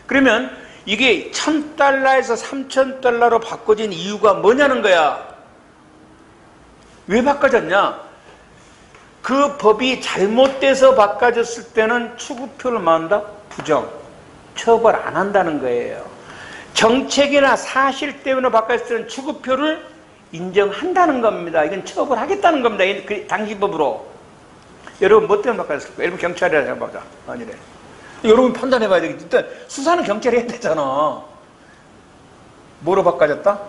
그러면 이게 1000달러에서 3000달러로 바꿔진 이유가 뭐냐는 거야. 왜 바꿔졌냐? 그 법이 잘못돼서 바꿔졌을 때는 추구표를 뭐한다? 부정, 처벌 안 한다는 거예요. 정책이나 사실 때문에 바꿨을 때는 추구표를 인정한다는 겁니다. 이건 처벌하겠다는 겁니다. 그 당시 법으로. 여러분 뭐 때문에 바꿨을까요? 여러분 경찰이라 해보자. 아니래. 여러분 판단해봐야 되겠지. 일단 수사는 경찰이 해야 되잖아. 뭐로 바꿔졌다?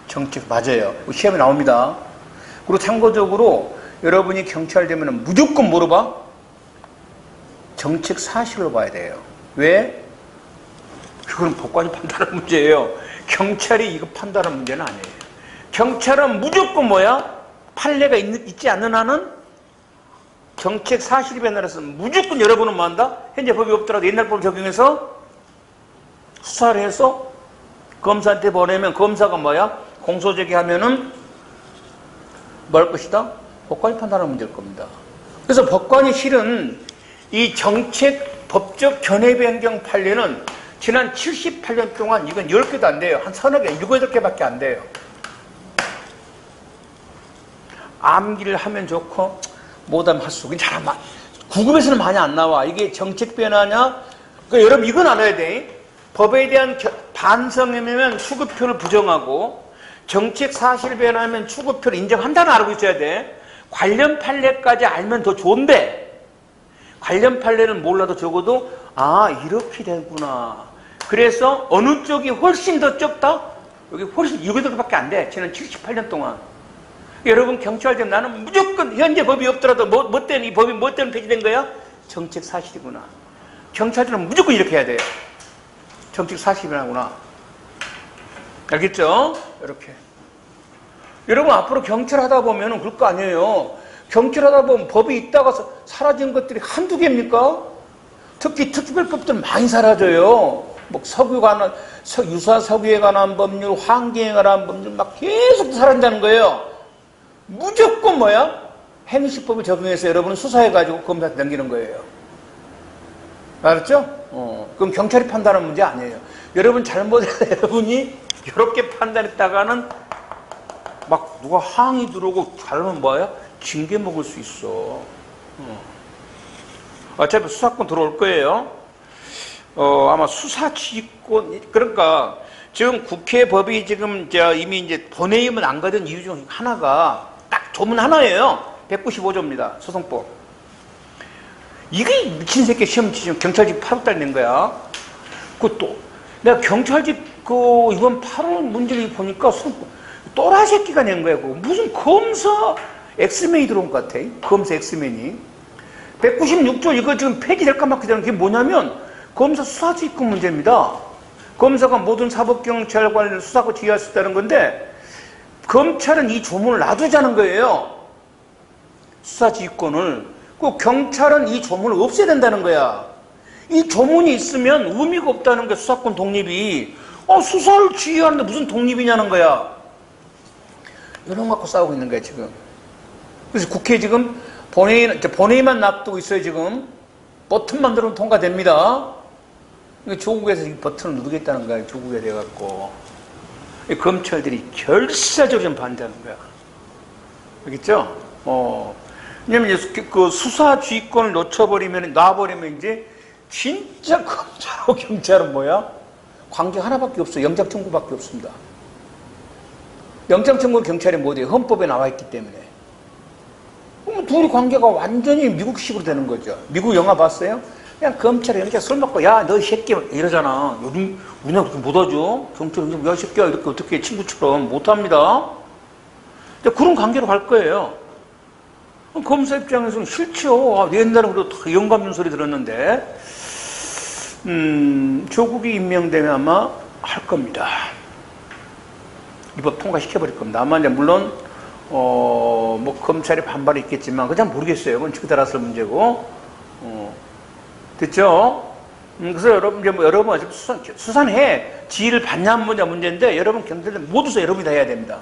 정책. 맞아요. 시험에 나옵니다. 그리고 참고적으로 여러분이 경찰 되면 무조건 뭐로 봐? 정책 사실로 봐야 돼요. 왜? 그건 법관이 판단하는 문제예요. 경찰이 이거 판단하는 문제는 아니에요. 경찰은 무조건 뭐야? 판례가 있지 않는 한은 정책 사실에 따라서 무조건 여러분은 뭐 한다? 현재 법이 없더라도 옛날 법을 적용해서 수사를 해서 검사한테 보내면 검사가 뭐야? 공소제기하면은 뭐 할 것이다? 법관이 판단하는 문제일 겁니다. 그래서 법관이 실은 이 정책 법적 견해 변경 판례는 지난 78년 동안 이건 10개도 안 돼요. 한 서너 개, 7, 8개밖에 안 돼요. 암기를 하면 좋고 못하면 할 수 없고 잘 구급에서는 많이 안 나와. 이게 정책 변화냐? 그러니까 여러분 이건 알아야 돼. 법에 대한 반성이면 추구표를 부정하고 정책 사실 변화하면 추구표를 인정한다는 알고 있어야 돼. 관련 판례까지 알면 더 좋은데 관련 판례는 몰라도 적어도 아 이렇게 되구나. 그래서 어느 쪽이 훨씬 더 적다? 여기 훨씬 6개밖에 안 돼. 지난 78년 동안. 여러분 경찰들 나는 무조건 현재 법이 없더라도 뭐 때문에 이 법이 뭐 때문에 폐지된 거야? 정책 사실이구나. 경찰들은 무조건 이렇게 해야 돼요. 정책 사실이구나. 알겠죠? 이렇게. 여러분 앞으로 경찰 하다 보면은 그럴 거 아니에요. 경찰 하다 보면 법이 있다가 사라진 것들이 한두 개입니까? 특히 특별법들 많이 사라져요. 뭐 유사 석유에 관한 법률, 환경에 관한 법률 막 계속 사라진다는 거예요. 무조건 뭐야? 행시법을 적용해서 여러분은 수사해가지고 검사한테 넘기는 거예요. 알았죠? 그럼 경찰이 판단하는 문제 아니에요. 여러분 잘못해서 여러분이 이렇게 판단했다가는 막 누가 항의 들어오고 잘하면 뭐야? 징계 먹을 수 있어. 어차피 수사권 들어올 거예요. 아마 수사지휘권, 그러니까 지금 국회 법이 지금 이미 이제 본회의만 안 가던 이유 중 하나가 딱 조문 하나예요. 195조입니다. 소송법. 이게 미친 새끼 시험 지금 경찰집 8월달 낸 거야. 그것도 내가 경찰집 이번 8월 문제를 보니까 또라 새끼가 낸 거야. 무슨 검사 엑스맨이 들어온 것 같아. 검사 엑스맨이. 196조 이거 지금 폐지될까 말까 되는 게 뭐냐면 검사 수사지휘권 문제입니다. 검사가 모든 사법경찰 관련 수사권 지휘할 수 있다는 건데 검찰은 이 조문을 놔두자는 거예요. 수사지휘권을. 그 경찰은 이 조문을 없애야 된다는 거야. 이 조문이 있으면 의미가 없다는 거야. 수사권 독립이. 수사를 지휘하는데 무슨 독립이냐는 거야. 이런 거 갖고 싸우고 있는 거야 지금. 그래서 국회 지금 본회의만 놔두고 있어요 지금. 버튼만 누르면 통과됩니다. 조국에서 이 버튼을 누르겠다는 거야. 조국에 돼갖고 검찰들이 결사적으로 좀 반대하는 거야. 알겠죠? 왜냐면 그 수사지휘권을 놔버리면 이제 진짜 검찰하고 경찰은 뭐야? 관계 하나밖에 없어. 영장청구밖에 없습니다. 영장청구 경찰이 못해요. 헌법에 나와 있기 때문에. 그럼 둘이 관계가 완전히 미국식으로 되는 거죠. 미국 영화 봤어요? 그냥 검찰이 이렇게 술 먹고 야 너 이 새끼 이러잖아. 요즘 우리나라 그렇게 못하죠. 경찰이 야 이 새끼야 이렇게 어떻게 친구처럼 못합니다. 그런 관계로 갈 거예요. 검사 입장에서는 싫죠. 옛날에 그래도 다 영감님 소리 들었는데 조국이 임명되면 아마 할 겁니다. 이 법 통과시켜버릴 겁니다. 아마 이제 물론 뭐 검찰의 반발이 있겠지만 그냥 모르겠어요. 그건 지금 따라서 문제고. 됐죠? 그래서 여러분 여러분 수산해 지휘를 받냐 안 받냐 문제인데 여러분 경찰들 모두 여러분이 다 해야 됩니다.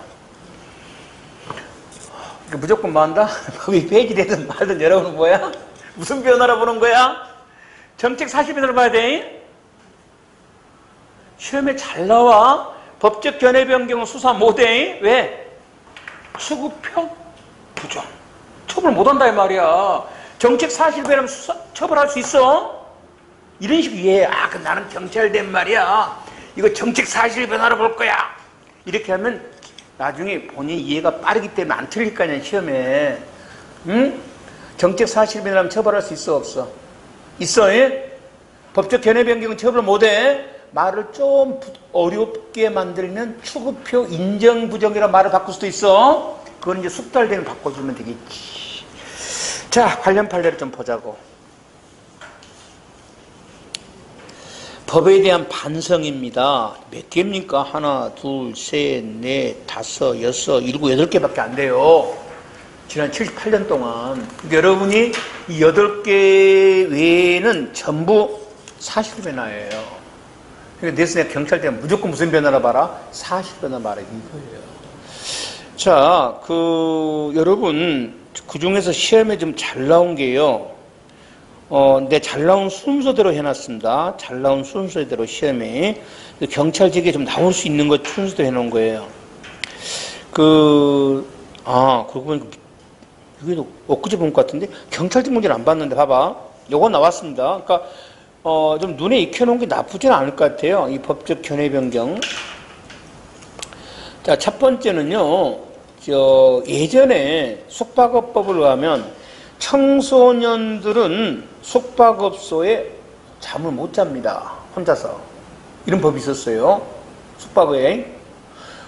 무조건 뭐 한다? 법이 폐지되든 말든 여러분은 뭐야? 무슨 변화라 보는 거야? 정책 사실 변화를 봐야 돼. 시험에 잘 나와. 법적 견해 변경은 수사 못해. 왜? 추구표 부정. 처벌 못한다 이 말이야. 정책 사실 변하면 처벌할 수 있어? 이런 식으로 이해해. 그럼 나는 경찰 된 말이야. 이거 정책 사실 변화를 볼 거야. 이렇게 하면 나중에 본인 이해가 빠르기 때문에 안 틀릴 거 아니야 시험에. 응? 정책 사실 변화하면 처벌할 수 있어 없어? 있어. 예? 법적 견해 변경은 처벌 못해. 말을 좀 어렵게 만들면 추구표 인정 부정이라 말을 바꿀 수도 있어. 그건 이제 숙달되면 바꿔주면 되겠지. 자, 관련 판례를 좀 보자고. 법에 대한 반성입니다. 몇 개입니까? 하나, 둘, 셋, 넷, 다섯, 여섯, 일곱, 여덟 개밖에 안 돼요. 지난 78년 동안. 여러분이 이 8개 외에는 전부 사실 변화예요. 그러니까 내서 내가 경찰 무조건 무슨 변화라 봐라? 사실 변화 말해. 이거예요. 자, 여러분, 그 중에서 시험에 좀 잘 나온 게요. 네, 잘 나온 순서대로 해놨습니다. 잘 나온 순서대로 시험에. 경찰직에 좀 나올 수 있는 것 순서대로 해놓은 거예요. 그러고 보니까, 이게 엊그제 본 것 같은데, 경찰직 문제는 안 봤는데, 봐봐. 요거 나왔습니다. 그러니까, 좀 눈에 익혀놓은 게 나쁘진 않을 것 같아요. 이 법적 견해 변경. 자, 첫 번째는요, 예전에 숙박업법을 의하면 청소년들은 숙박업소에 잠을 못 잡니다. 혼자서. 이런 법이 있었어요. 숙박에.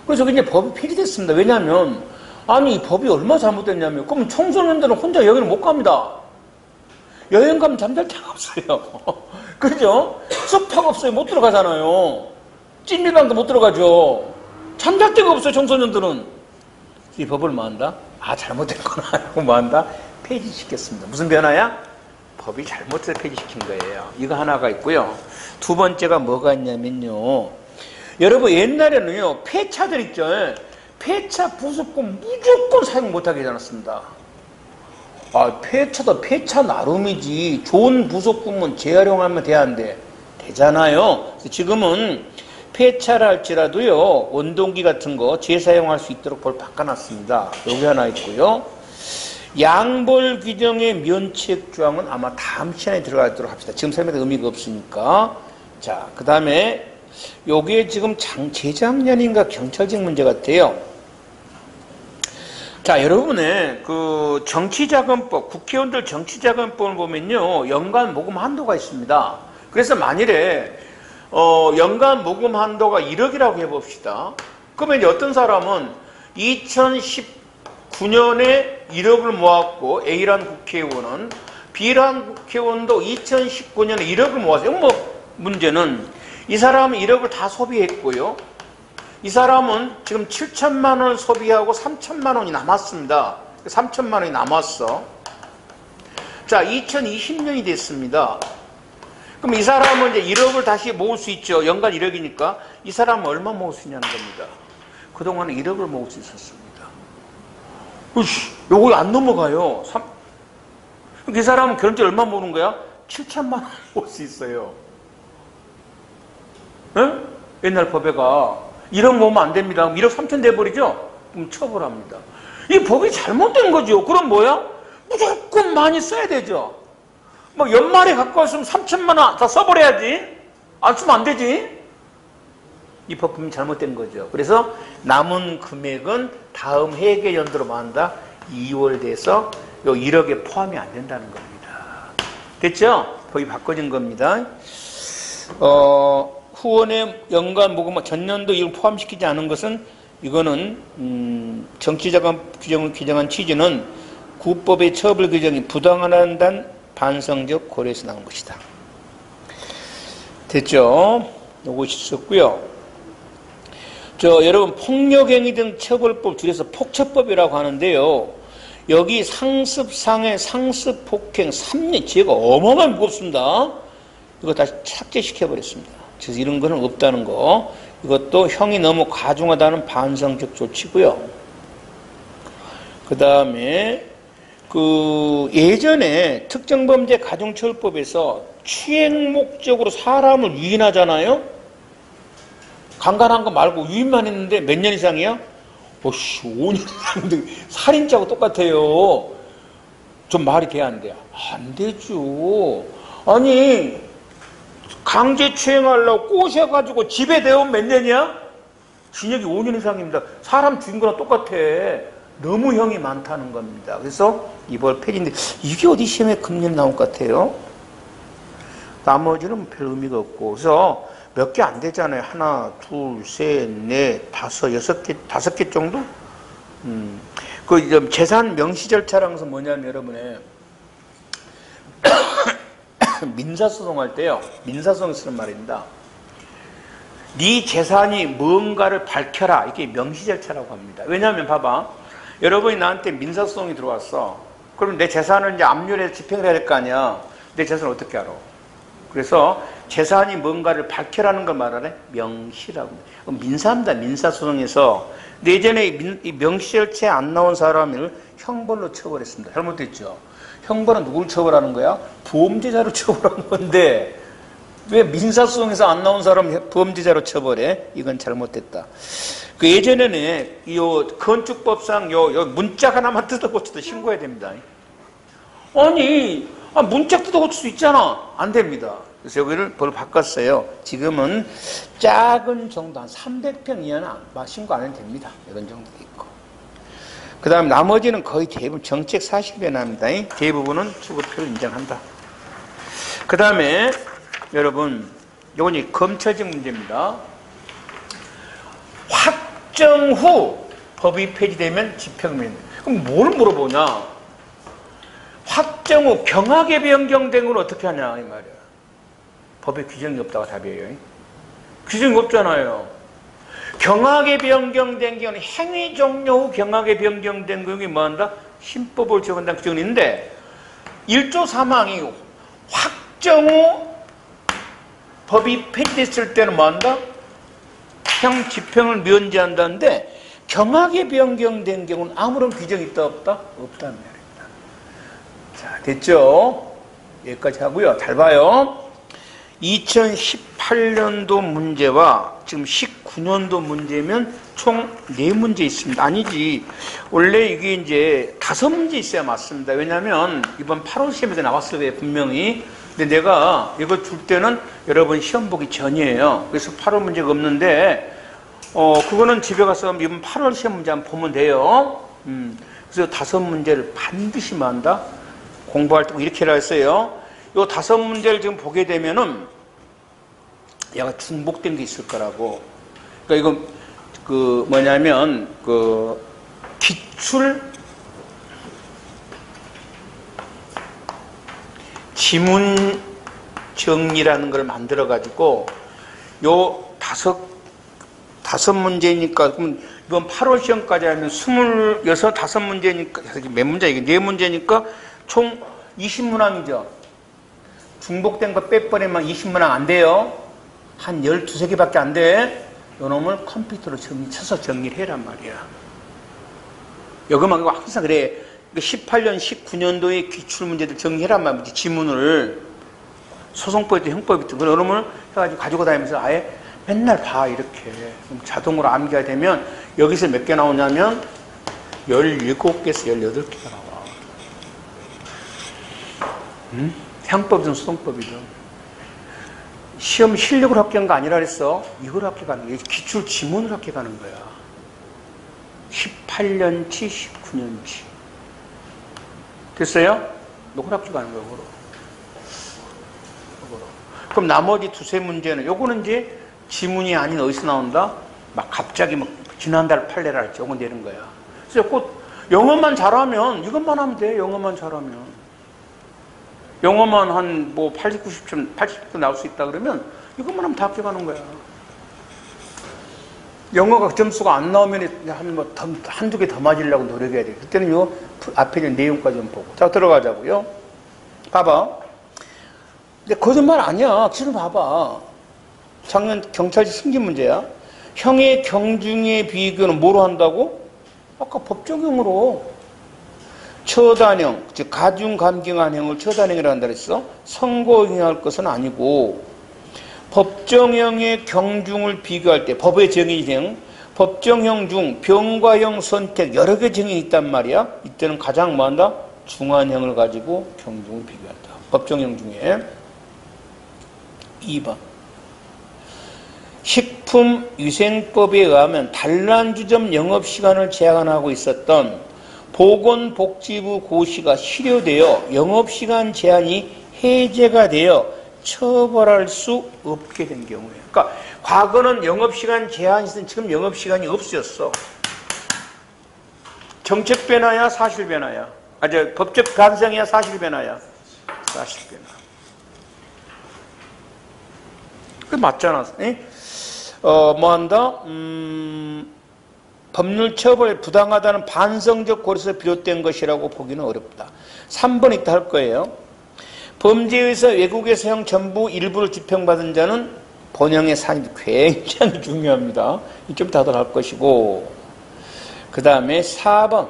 그래서 이제 법이 폐지됐습니다. 왜냐하면, 아니, 이 법이 얼마나 잘못됐냐면, 그럼 청소년들은 혼자 여행을 못 갑니다. 여행 가면 잠잘 데가 없어요. 그죠? 숙박업소에 못 들어가잖아요. 찜질방도 못 들어가죠. 잠잘 데가 없어요, 청소년들은. 이 법을 뭐 한다? 잘못됐구나. 하고 뭐 한다? 폐지시켰습니다. 무슨 변화야? 법이 잘못해서 폐지시킨 거예요. 이거 하나가 있고요. 두 번째가 뭐가 있냐면요. 여러분, 옛날에는요, 폐차들 있죠. 폐차 부속품 무조건 사용 못하게 해놨습니다. 폐차도 폐차 나름이지. 좋은 부속품은 재활용하면 돼야 안 돼. 되잖아요. 지금은 폐차를 할지라도요, 원동기 같은 거 재사용할 수 있도록 법 바꿔놨습니다. 여기 하나 있고요. 양벌 규정의 면책 조항은 아마 다음 시간에 들어가도록 합시다. 지금 설명에 의미가 없으니까. 자, 그 다음에 요게 지금 재작년인가 경찰직 문제 같아요. 자, 여러분의 정치자금법, 국회의원들 정치자금법을 보면요, 연간 모금 한도가 있습니다. 그래서 만일에 연간 모금 한도가 1억이라고 해봅시다. 그러면 이제 어떤 사람은 2019년에 1억을 모았고, A라는 국회의원은, B라는 국회의원도 2019년에 1억을 모았어요. 문제는 이 사람은 1억을 다 소비했고요. 이 사람은 지금 7천만 원을 소비하고 3천만 원이 남았습니다. 3천만 원이 남았어. 자, 2020년이 됐습니다. 그럼 이 사람은 이제 1억을 다시 모을 수 있죠. 연간 1억이니까. 이 사람은 얼마 모을 수 있냐는 겁니다. 그동안은 1억을 모을 수 있었습니다. 요거 안 넘어가요. 이 사람은 결혼때 얼마 모으는 거야? 7천만 원 모을 수 있어요. 응? 옛날 법에가 1억 모으면 안 됩니다. 1억 3천 돼버리죠? 그럼 처벌합니다. 이 법이 잘못된 거죠. 그럼 뭐야? 무조건 많이 써야 되죠. 연말에 갖고 왔으면 3천만 원 다 써버려야지. 안 쓰면 안 되지. 이 법이 잘못된 거죠. 그래서 남은 금액은 다음 회계 연도로 한다. 2월 돼서 요 1억에 포함이 안 된다는 겁니다. 됐죠? 법이 바꿔진 겁니다. 후원의 연간 모금 전년도 이걸 포함시키지 않은 것은 이거는 정치자금 규정을 규정한 취지는 구법의 처벌 규정이 부당하다는 반성적 고려에서 나온 것이다. 됐죠? 요것이 있었고요. 여러분, 폭력행위 등 처벌법 줄여서 폭처법이라고 하는데요. 여기 상습상해, 상습폭행, 3년, 죄가 어마어마하게 무겁습니다. 이거 다시 삭제시켜버렸습니다. 그래서 이런 거는 없다는 거. 이것도 형이 너무 과중하다는 반성적 조치고요. 그 다음에 예전에 특정범죄 가중처벌법에서 추행 목적으로 사람을 유인하잖아요. 강간한 거 말고 유인만 했는데 몇 년 이상이야? 5년 이상인데 살인죄하고 똑같아요. 좀 말이 돼야 안 돼요? 안 되죠. 아니, 강제 추행하려고 꼬셔가지고 집에 대원 몇 년이야? 징역이 5년 이상입니다. 사람 죽인 거랑 똑같아. 너무 형이 많다는 겁니다. 그래서 이번 폐지인데 이게 어디 시험에 금년에 나온 것 같아요? 나머지는 별 의미가 없고. 그래서 몇 개 안 되잖아요. 하나, 둘, 셋, 넷, 다섯, 6개, 5개 정도? 재산 명시 절차라는 것은 뭐냐면 여러분의 민사소송할 때요. 민사소송 쓰는 말입니다. 네 재산이 뭔가를 밝혀라. 이게 명시절차라고 합니다. 왜냐하면 봐봐. 여러분이 나한테 민사소송이 들어왔어. 그럼 내 재산을 이제 압류해서 집행을 해야 될 거 아니야. 내 재산을 어떻게 알아? 그래서 재산이 뭔가를 밝혀라는 걸 말하네. 명시라고. 민사입니다. 민사소송에서 예전에 이 명시절차에 안 나온 사람을 형벌로 처벌했습니다. 잘못됐죠. 형벌은 누굴 처벌하는 거야? 범죄자로 처벌한 건데 왜 민사소송에서 안 나온 사람 범죄자로 처벌해? 이건 잘못됐다. 그 예전에는 요 건축법상 요 문짝 하나만 뜯어고쳐도 신고해야 됩니다. 아니 문짝 뜯어고칠 수 있잖아. 안 됩니다. 그래서 여기를 벌 바꿨어요. 지금은 작은 정도 한 300평 이하는 신고 안 해도 됩니다. 이런 정도 있고. 그 다음 나머지는 거의 대부분 정책 사실 변화입니다. 대부분은 주거표를 인정한다. 그 다음에 여러분 이건 이 검찰직 문제입니다. 확정 후 법이 폐지되면 집행유예. 그럼 뭘 물어보냐? 확정 후 경하게 변경된 건 어떻게 하냐 이 말이야. 법에 규정이 없다고 답이에요. 규정이 없잖아요. 경하게 변경된 경우는 행위 종료 후 경하게 변경된 경우에 뭐한다? 신법을 적용한다는 규정이 있는데 1조 3항이 확정 후 법이 폐지됐을 때는 뭐한다? 집행을 면제한다는데 경하게 변경된 경우는 아무런 규정이 있다 없다? 없다는 말입니다. 자, 됐죠? 여기까지 하고요. 잘 봐요. 2018년도 문제와 지금 19년도 문제면 총 4문제 있습니다. 아니지. 원래 이게 이제 5문제 있어야 맞습니다. 왜냐하면 이번 8월 시험에서 나왔어요. 분명히. 근데 내가 이거 줄 때는 여러분 시험 보기 전이에요. 그래서 8월 문제가 없는데 그거는 집에 가서 이번 8월 시험 문제 한번 보면 돼요. 그래서 5문제를 반드시 만다. 공부할 때 이렇게 해라 했어요. 요 5문제를 지금 보게 되면은 얘가 중복된 게 있을 거라고. 그러니까 이거 그 뭐냐면 그 기출 지문 정리라는 걸 만들어 가지고 요 다섯 문제니까 그럼 이번 8월 시험까지 하면 5문제니까 몇 문제 이게 4문제니까 총 20문항이죠. 중복된 거 빼버리면 20문항 안 돼요. 한 12개밖에 안 돼. 요 놈을 컴퓨터로 쳐서 정리를 해란 말이야. 여기만 항상 그래. 18년, 19년도의 기출문제들 정리해란 말이야. 지문을. 소송법이든 형법이든 그런 놈을 해가지고 가지고 다니면서 아예 맨날 봐. 이렇게. 자동으로 암기가 되면 여기서 몇 개 나오냐면 17개에서 18개가 나와. 형법이든 소송법이든. 시험 실력으로 합격한 거 아니라 그랬어. 이걸 합격하는 거야. 기출 지문을 합격하는 거야. 18년치, 19년치. 됐어요? 이걸 합격하는 거야, 그거로. 그럼 나머지 2-3문제는, 요거는 이제 지문이 아닌 어디서 나온다? 막 갑자기 막 지난달 판례라 할지 요건 되는 거야. 그래서 꼭 영어만 잘하면, 이것만 하면 돼, 영어만 잘하면. 영어만 한 뭐 80, 90점, 80점 나올 수 있다 그러면 이것만 하면 다 합격하는 거야. 영어가 점수가 안 나오면 한두 개 더 맞으려고 노력해야 돼. 그때는 요 앞에 있는 내용까지 좀 보고. 자, 들어가자고요. 봐봐. 근데 거짓말 아니야. 지금 봐봐. 작년 경찰직 승진 문제야. 형의 경중의 비교는 뭐로 한다고? 아까 법정형으로. 처단형, 즉 가중감경한 형을 처단형이라고 한다 그랬어. 선고형할 것은 아니고 법정형의 경중을 비교할 때 법의 정의형, 법정형 중 병과형 선택 여러 개 정의가 있단 말이야. 이때는 가장 뭐한다? 중한형을 가지고 경중을 비교한다. 법정형 중에 2번 식품위생법에 의하면 단란주점 영업시간을 제한하고 있었던 보건복지부 고시가 실효되어 영업시간 제한이 해제가 되어 처벌할 수 없게 된 경우에. 그러니까 과거는 영업시간 제한이 있었는데 지금 영업시간이 없어졌어. 정책 변화야 사실 변화야? 법적 가능성이야 사실 변화야? 사실 변화. 그 맞잖아. 에? 뭐한다? 법률 처벌 부당하다는 반성적 고려에서 비롯된 것이라고 보기는 어렵다. 3번 이따 할 거예요. 범죄에서 외국에서 형 전부 일부를 집행받은 자는 본형의 산입 굉장히 중요합니다. 좀 다들 할 것이고, 그 다음에 4번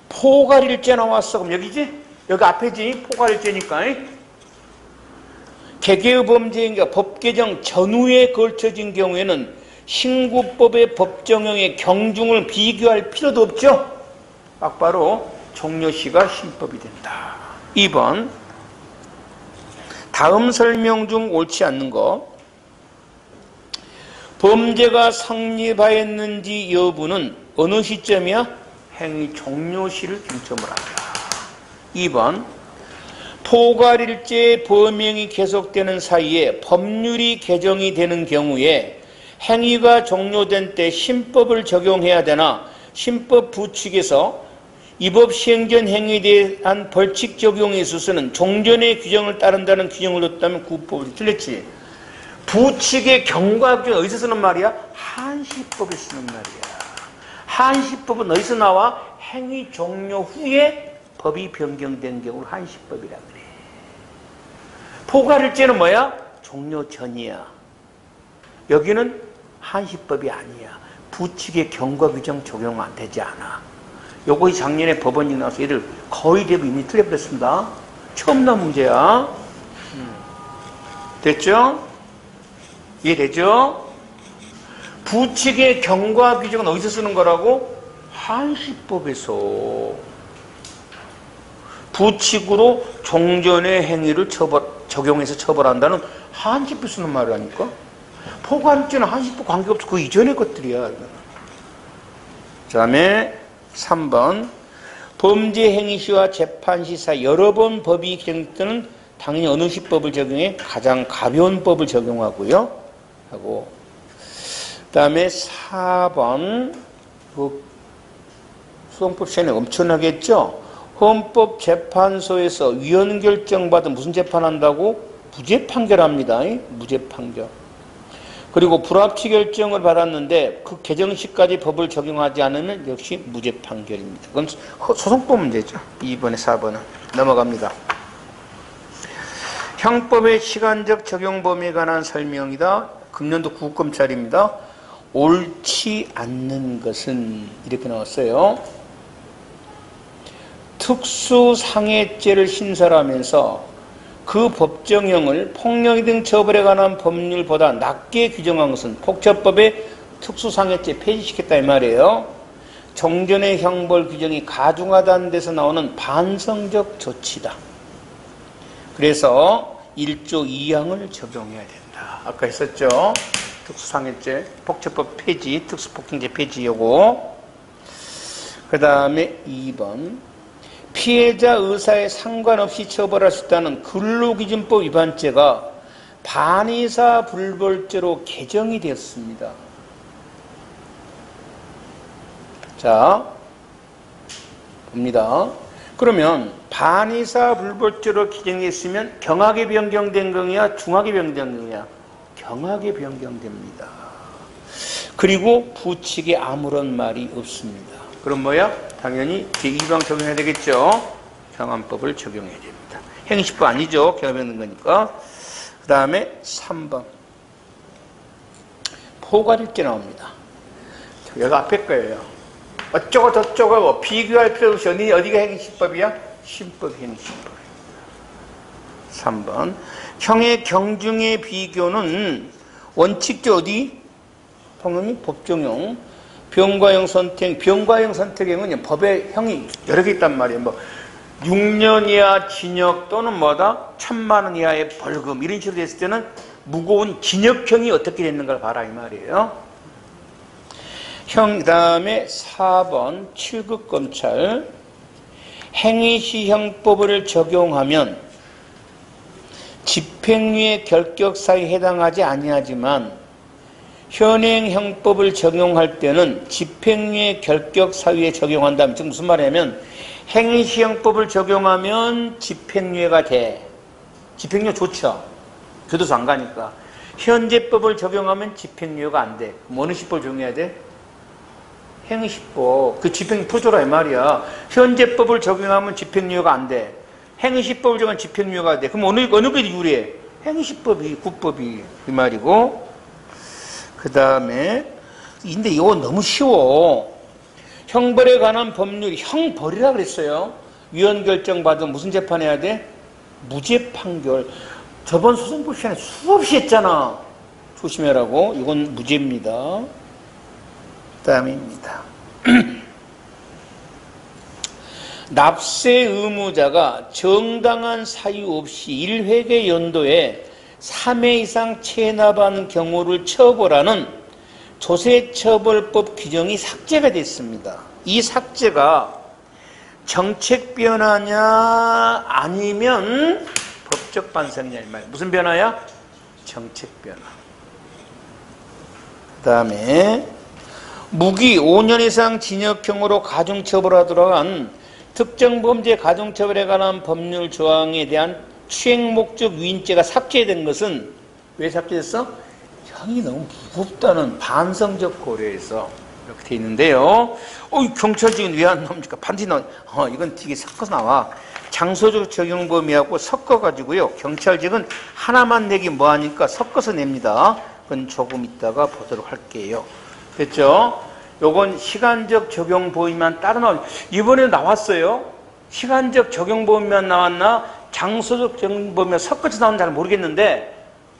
포괄일죄 나왔어. 그럼 여기지? 여기 앞에지? 포괄일죄니까. 개개의 범죄인가 법 개정 전후에 걸쳐진 경우에는 신구법의 법정형의 경중을 비교할 필요도 없죠. 막바로 종료시가 신법이 된다. 2번 다음 설명 중 옳지 않는 거. 범죄가 성립하였는지 여부는 어느 시점이야? 행위 종료시를 중점으로 한다. 2번 포괄일죄의 범행이 계속되는 사이에 법률이 개정이 되는 경우에 행위가 종료된 때 신법을 적용해야 되나 신법 부칙에서 이 법 시행 전 행위에 대한 벌칙 적용에 있어서는 종전의 규정을 따른다는 규정을 뒀다면 구법을 틀렸지. 부칙의 경과 규정 어디서 쓰는 말이야? 한시법에 쓰는 말이야. 한시법은 어디서 나와? 행위 종료 후에 법이 변경된 경우를 한시법이라 그래. 포괄일죄는 뭐야? 종료 전이야. 여기는 한시법이 아니야. 부칙의 경과 규정 적용 안 되지 않아. 요거 작년에 법원이 나와서 얘들 거의 대부분 이미 틀려버렸습니다. 처음 나온 문제야. 됐죠? 이해되죠? 부칙의 경과 규정은 어디서 쓰는 거라고? 한시법에서. 부칙으로 종전의 행위를 적용해서 처벌한다는 한시법 쓰는 말이라니까? 포괄일죄는 한시법 관계없어. 그 이전의 것들이야. 그 다음에 3번 범죄 행위 시와 재판 시 사이 여러 번 법이 개정될 때는 당연히 어느 시법을 적용해? 가장 가벼운 법을 적용하고요. 하고 그 다음에 4번 수동법 시간에 엄청나게 했죠. 헌법재판소에서 위헌 결정받은 무슨 재판한다고? 무죄 판결합니다. 무죄 판결. 그리고 불합치 결정을 받았는데 그 개정시까지 법을 적용하지 않으면 역시 무죄 판결입니다. 그건 소송법 문제죠. 2번에 4번은. 넘어갑니다. 형법의 시간적 적용 범위에 관한 설명이다. 금년도 구급검찰입니다. 옳지 않는 것은 이렇게 나왔어요. 특수상해죄를 신설하면서 그 법정형을 폭력 등 처벌에 관한 법률보다 낮게 규정한 것은 폭처법의 특수상해죄 폐지시켰다 이 말이에요. 종전의 형벌 규정이 가중하다는 데서 나오는 반성적 조치다. 그래서 1조 2항을 적용해야 된다. 아까 했었죠. 특수상해죄, 폭처법 폐지, 특수폭행죄 폐지 요거. 그 다음에 2번 피해자 의사에 상관없이 처벌할 수 있다는 근로기준법 위반죄가 반의사 불벌죄로 개정이 되었습니다. 자, 봅니다. 그러면 반의사 불벌죄로 개정했으면 경하게 변경된 거냐 중하게 변경된 거냐? 경하게 변경됩니다. 그리고 부칙에 아무런 말이 없습니다. 그럼 뭐야? 당연히 제2방 적용해야 되겠죠. 경함법을 적용해야 됩니다. 행시법 아니죠. 경함되는 거니까. 그 다음에 3번 포괄일죄 나옵니다. 여기 앞에 거예요. 어쩌고 저쩌고 비교할 필요 없이 어디가 행시법이야? 신법 행시법. 3번 형의 경중의 비교는 원칙적 어디? 당연히 법정형. 병과형 선택, 병과형 선택형은 법의 형이 여러 개 있단 말이에요. 뭐 6년 이하 징역 또는 뭐다? 1,000만 원 이하의 벌금 이런 식으로 됐을 때는 무거운 징역형이 어떻게 됐는가를 봐라 이 말이에요. 형 다음에 4번 7급 검찰 행위시형법을 적용하면 집행유예 결격사유에 해당하지 아니하지만 현행 형법을 적용할 때는 집행유예 결격 사유에 적용한다면 지금 무슨 말이냐면 행위시형법을 적용하면 집행유예가 돼. 집행유예 좋죠. 교도소 안 가니까. 현재법을 적용하면 집행유예가 안 돼. 그럼 어느 시법 적용해야 돼? 행위시법. 그 집행 풀어줘라 이 말이야. 현재법을 적용하면 집행유예가 안 돼. 행위시법을 적용하면 집행유예가 돼. 그럼 어느 게 유리해? 행위시법이, 구법이 이 말이고. 그 다음에 근데 이거 너무 쉬워. 형벌에 관한 법률, 형벌이라 그랬어요. 위헌 결정 받으면 무슨 재판해야 돼? 무죄 판결. 저번 소송법 시간에 수없이 했잖아. 조심해라고. 이건 무죄입니다. 그 다음입니다. 납세 의무자가 정당한 사유 없이 1회계 연도에 3회 이상 체납한 경우를 처벌하는 조세처벌법 규정이 삭제가 됐습니다. 이 삭제가 정책 변화냐 아니면 법적 반성이냐 이 말. 무슨 변화야? 정책 변화. 그 다음에 무기 5년 이상 징역형으로 가중처벌하도록 한 특정 범죄 가중처벌에 관한 법률 조항에 대한 추행 목적 위인죄가 삭제된 것은 왜 삭제됐어? 형이 너무 무겁다는 반성적 고려에서 이렇게 돼 있는데요. 경찰직은 왜 안 나옵니까? 반드시 나와. 이건 되게 섞어서 나와. 장소적 적용 범위하고 섞어가지고요. 경찰직은 하나만 내기 뭐하니까 섞어서 냅니다. 그건 조금 이따가 보도록 할게요. 됐죠? 요건 시간적 적용 범위만 따로 나와. 이번에 나왔어요. 시간적 적용 범위만 나왔나? 장소적 적용 범위가 섞어서 나오는지 잘 모르겠는데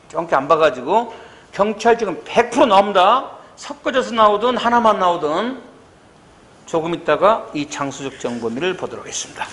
정확히 안 봐가지고 경찰직은 100% 나옵니다. 섞어져서 나오든 하나만 나오든 조금 있다가 이 장소적 적용 범위를 보도록 하겠습니다.